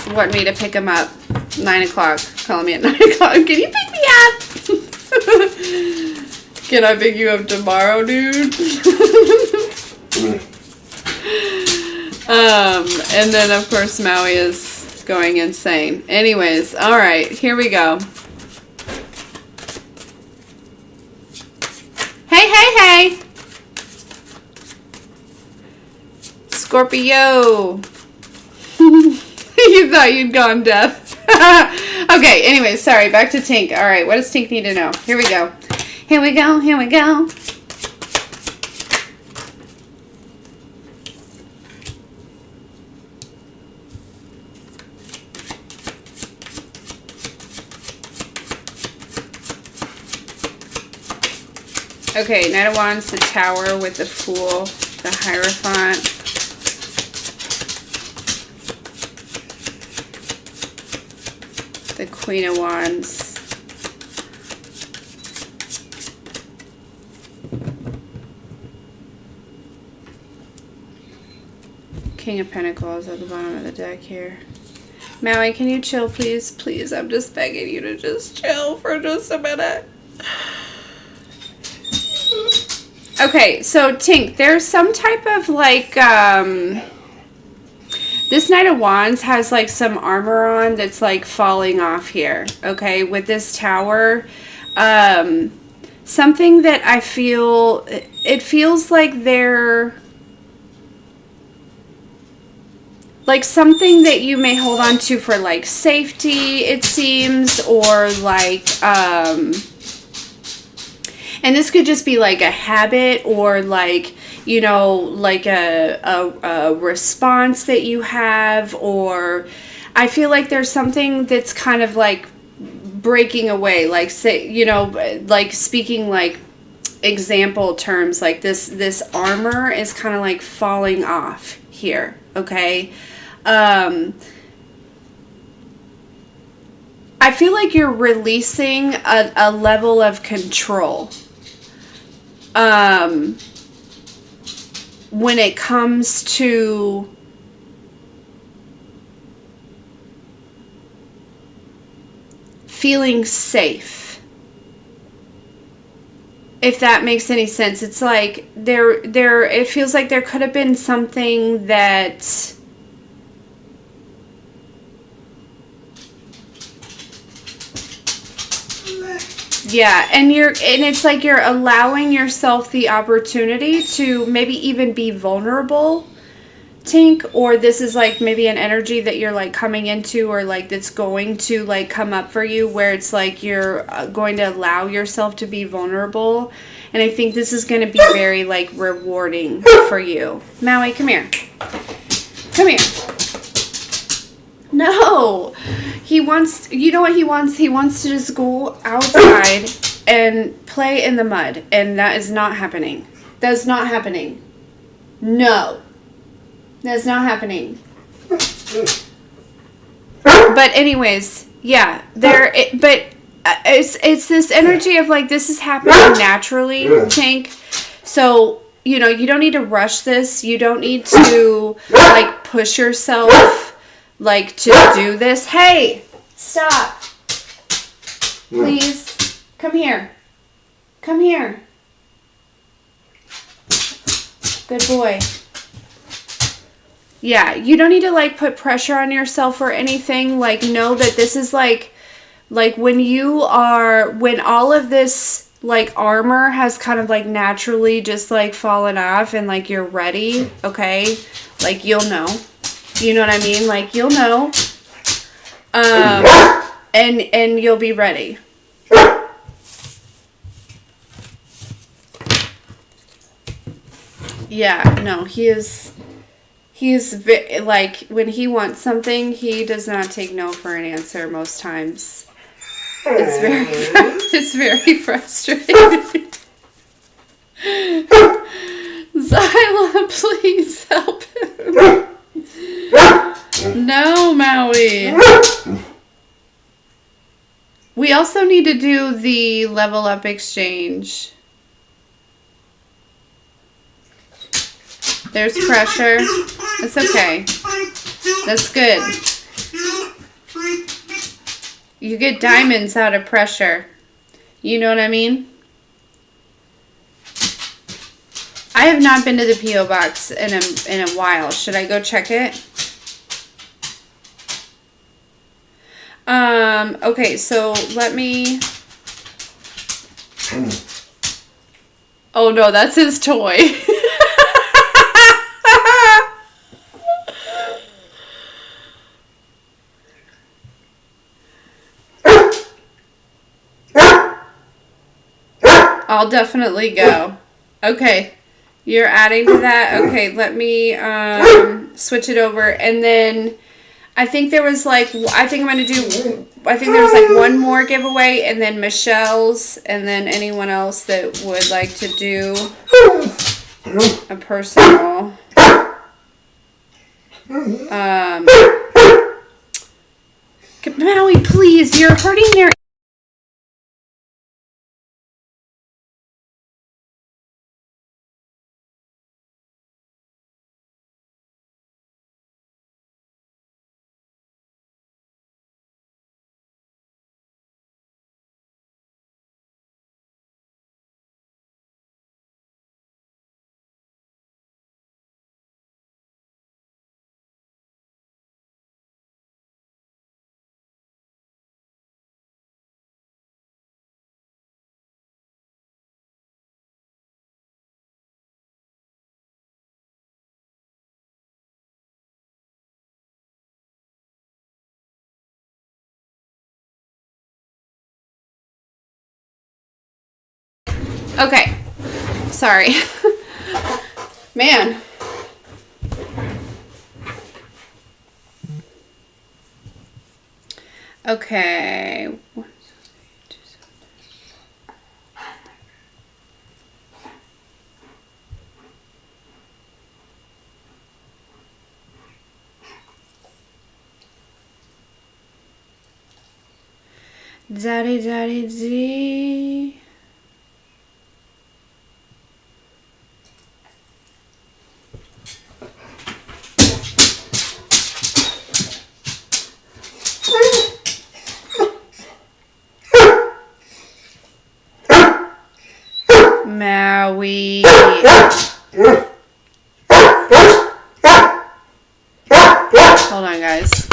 Wanted me to pick him up. 9 o'clock. Calling me at 9 o'clock. Can you pick me up? Can I pick you up tomorrow, dude? And then of course Maui is going insane. Anyways, alright, here we go. Hey, hey, hey! Scorpio! You thought you'd gone deaf. Okay, anyways, sorry, back to Tink. Alright, what does Tink need to know? Here we go. Here we go, here we go. Okay, Knight of Wands, the Tower with the Fool, the Hierophant. The Queen of Wands. King of Pentacles at the bottom of the deck here. Maui, can you chill, please? Please, I'm just begging you to just chill for just a minute. Okay, so Tink, there's some type of like, this Knight of Wands has like some armor on that's like falling off here, okay, with this Tower. Something that I feel, it feels like they're, like something that you may hold on to for like safety, it seems, or like, and this could just be like a habit or like, you know, like a response that you have, or I feel like there's something that's kind of like breaking away, like say, you know, like speaking like example terms, like this armor is kind of like falling off here, okay? I feel like you're releasing a level of control. When it comes to feeling safe, if that makes any sense. It's like it feels like there could have been something that yeah, and it's like you're allowing yourself the opportunity to maybe even be vulnerable, Tink, or this is like maybe an energy that you're like coming into, or like that's going to like come up for you, where it's like you're going to allow yourself to be vulnerable. And I think this is going to be very like rewarding for you. Maui, come here. Come here. No. He wants, you know what he wants? He wants to just go outside and play in the mud. And that is not happening. That's not happening. No. That's not happening. But anyways, yeah. It's this energy of like, this is happening naturally, Tank. So, you know, you don't need to rush this. You don't need to like push yourself like to do this. Hey, stop. Please. Come here. Come here. Good boy. Yeah, you don't need to like put pressure on yourself or anything. Like, know that this is like when all of this like armor has kind of like naturally just like fallen off and like you're ready, okay? Like you'll know. You know what I mean? Like you'll know. And you'll be ready. Yeah, no, he's like, when he wants something, he does not take no for an answer most times. It's very frustrating. Zyla, please help him. No, Maui. We also need to do the level up exchange. There's pressure. It's okay. That's good. You get diamonds out of pressure. You know what I mean? I have not been to the P.O. box in a while. Should I go check it? Okay, so let me... Oh no, that's his toy. I'll definitely go. Okay, you're adding to that? Okay, let me switch it over. And then I think there was like, I think there was like one more giveaway, and then Michelle's, and then anyone else that would like to do a personal. Maui, please, you're hurting their... Okay, sorry. Man. Okay. Daddy, daddy, dee. Maui. Hold on, guys.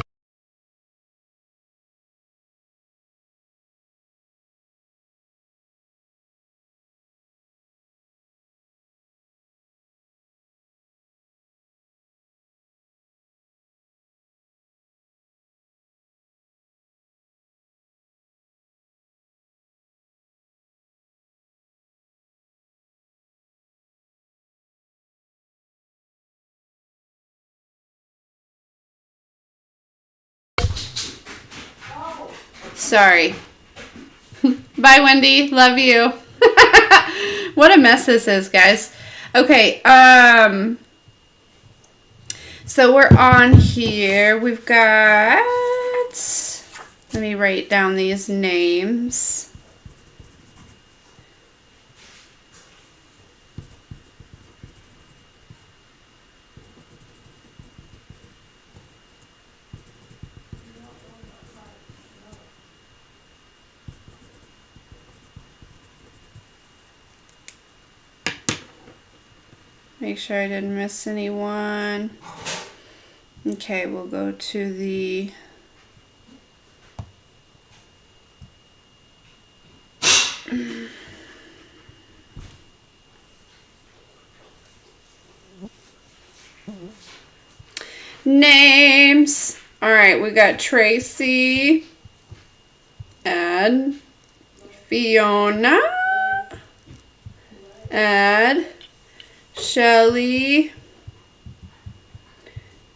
Sorry. Bye, Wendy. Love you. What a mess this is, guys. Okay, so we're on here. We've got... Let me write down these names. Make sure I didn't miss anyone. Okay, we'll go to the... names. All right, we got Tracy and Fiona. Add Shelly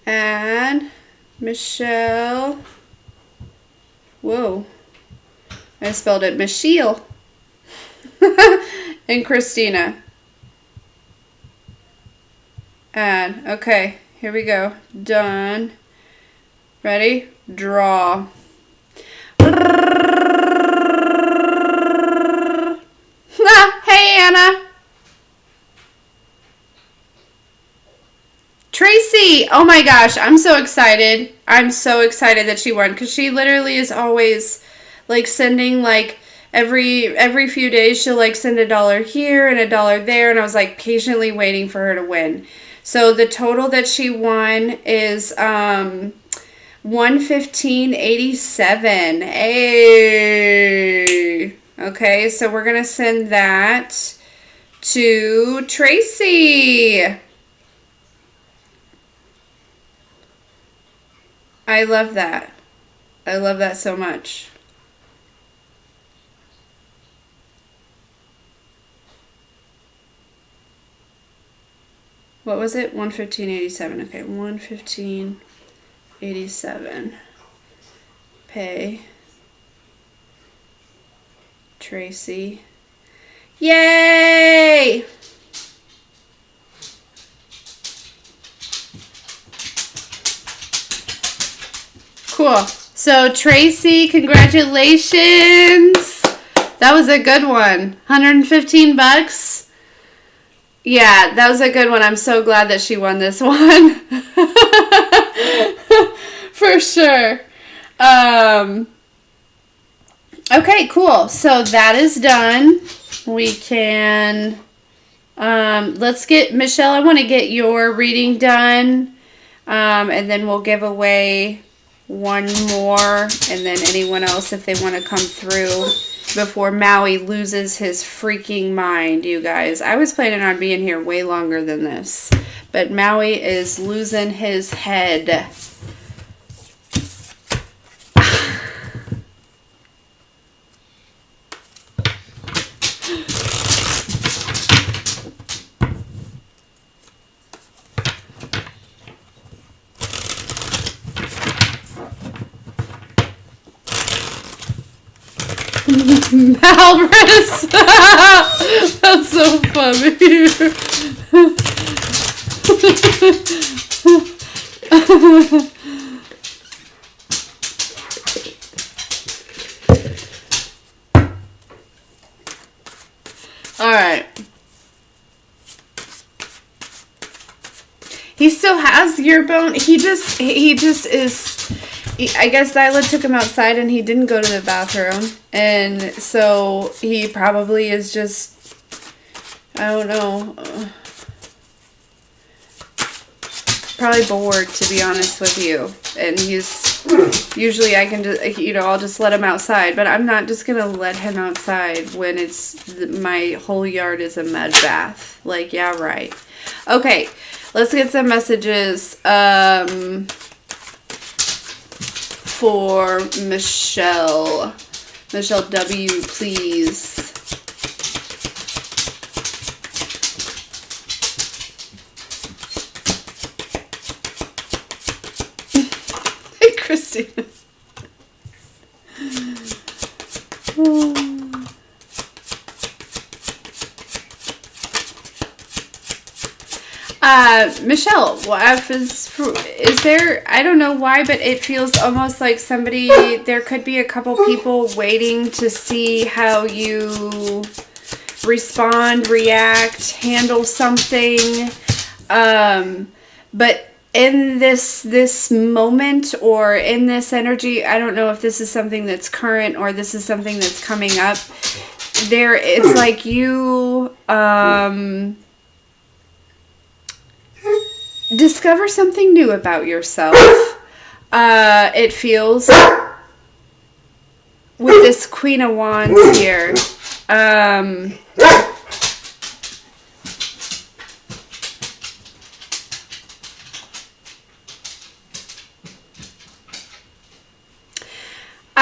and Michelle. Whoa, I spelled it Michelle. And Christina. Add. Okay, here we go. Done. Ready? Draw. Oh my gosh, I'm so excited. I'm so excited that she won because she literally is always like sending like every few days she'll like send $1 here and $1 there, and I was like patiently waiting for her to win. So the total that she won is 115.87. Hey. Okay, so we're gonna send that to Tracy. I love that. I love that so much. What was it? 115.87. Okay, 115.87. Pay Tracy. Yay! Cool. So Tracy, congratulations. That was a good one. $115. Yeah, that was a good one. I'm so glad that she won this one. For sure. Okay, cool. So that is done. We can, let's get, Michelle, I want to get your reading done. And then we'll give away one more. And then anyone else, if they want to come through before Maui loses his freaking mind, you guys. I was planning on being here way longer than this. But Maui is losing his head. Malbris! That's so funny. Alright. He still has your bone. He just is... I guess Zyla took him outside and he didn't go to the bathroom. And so he probably is just, I don't know, probably bored, to be honest with you. And he's, usually I can just, I'll just let him outside. But I'm not just going to let him outside when my whole yard is a mud bath. Like, yeah, right. Okay, let's get some messages. For Michelle. Michelle W, please. Hey, Christina. Michelle, is there, I don't know why, but it feels almost like there could be a couple people waiting to see how you respond, react, handle something. But in this moment or in this energy, I don't know if this is something that's current or this is something that's coming up. It's like you, discover something new about yourself. It feels with this Queen of Wands here. I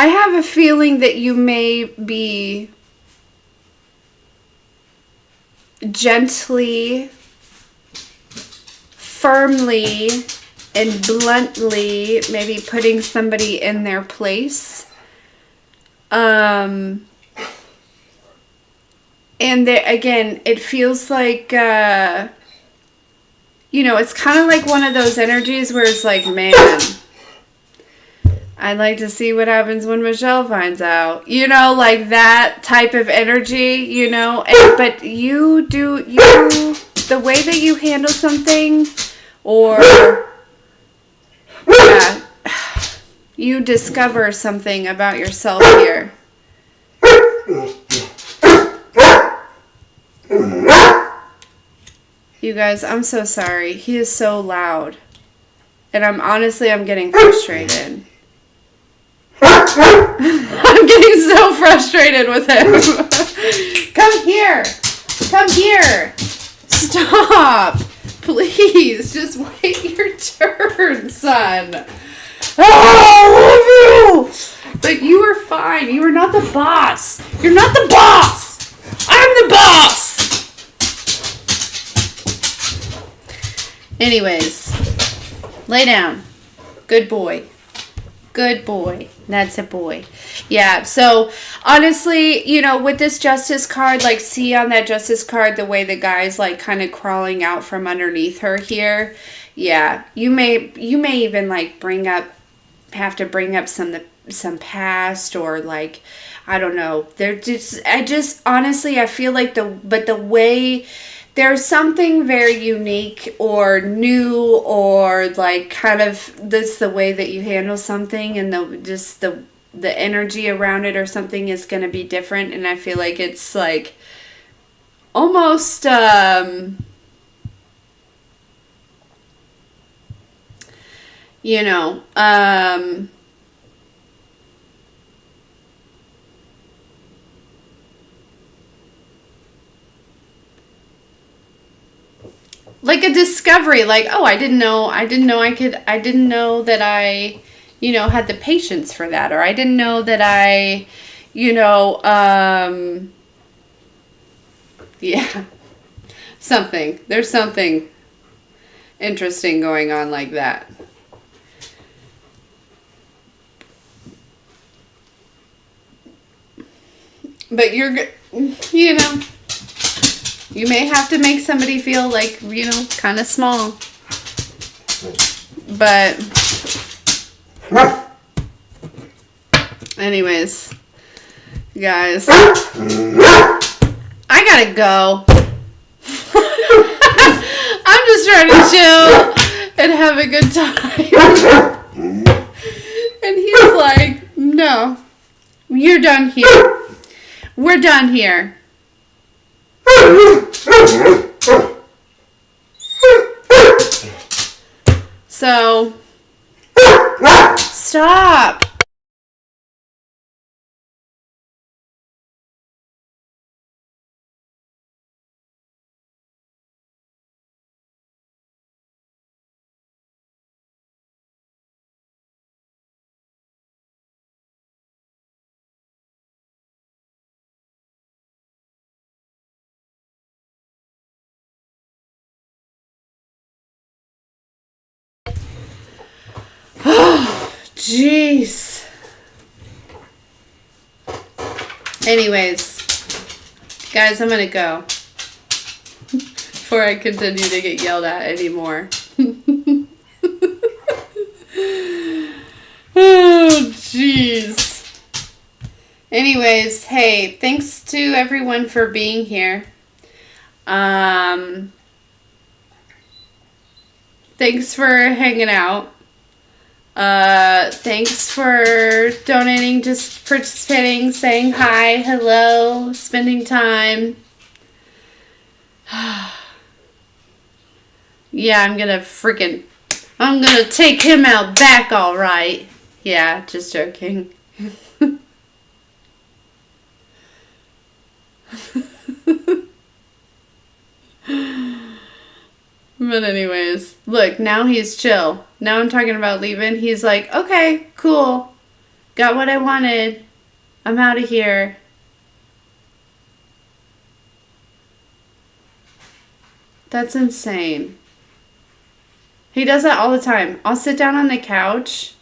have a feeling that you may be gently, firmly and bluntly maybe putting somebody in their place. And again, it feels like, it's kind of like one of those energies where it's like, man, I'd like to see what happens when Michelle finds out. Like that type of energy, but the way that you handle something, or Yeah. You discover something about yourself here. You guys, I'm so sorry. He is so loud. And I'm getting frustrated. I'm getting so frustrated with him. Come here. Come here. Stop. Please, just wait your turn, son. Oh, I love you. But you are fine. You are not the boss. You're not the boss. I'm the boss. Anyways, lay down. Good boy. Good boy. That's a boy. Yeah, so honestly, you know, with this justice card, like, see on that justice card the way the guy's like kind of crawling out from underneath her here. Yeah, you may even like have to bring up some past, or like, I don't know. I just honestly, I feel like the way there's something very unique or new, or like kind of this the way that you handle something, and the energy around it or something is going to be different. And I feel like it's like almost you know, like a discovery, like, oh, I didn't know that I, you know, had the patience for that, or I didn't know that I, you know, yeah, there's something interesting going on like that. But you know, you may have to make somebody feel like, you know, kind of small. But anyways, guys, I gotta go. I'm just trying to chill and have a good time. And he's like, no, you're done here. We're done here. So, stop. Jeez. Anyways, guys, I'm gonna go before I continue to get yelled at anymore. Oh, jeez. Anyways, hey, thanks to everyone for being here. Thanks for hanging out. Thanks for donating, just participating, saying hi, hello, spending time. Yeah, I'm gonna take him out back, all right. Yeah, just joking. But anyways, look, now he's chill. Now I'm talking about leaving. He's like, okay, cool. Got what I wanted. I'm out of here. That's insane. He does that all the time. I'll sit down on the couch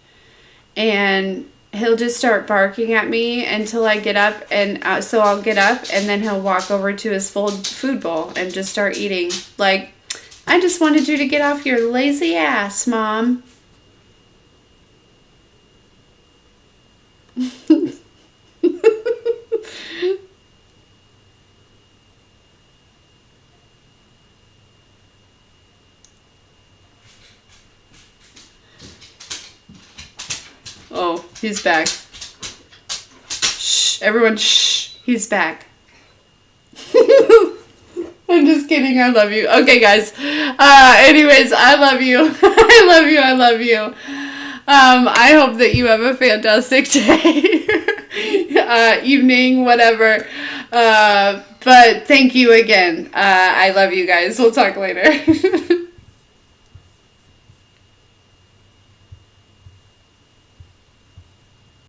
and he'll just start barking at me until I get up, and so I'll get up, and then he'll walk over to his food bowl and just start eating. Like, I just wanted you to get off your lazy ass, Mom. He's back. Shh. Everyone, shh. He's back. I'm just kidding. I love you. Okay, guys. Anyways, I love you. I love you. I love you. I hope that you have a fantastic day, evening, whatever. But thank you again. I love you guys. We'll talk later.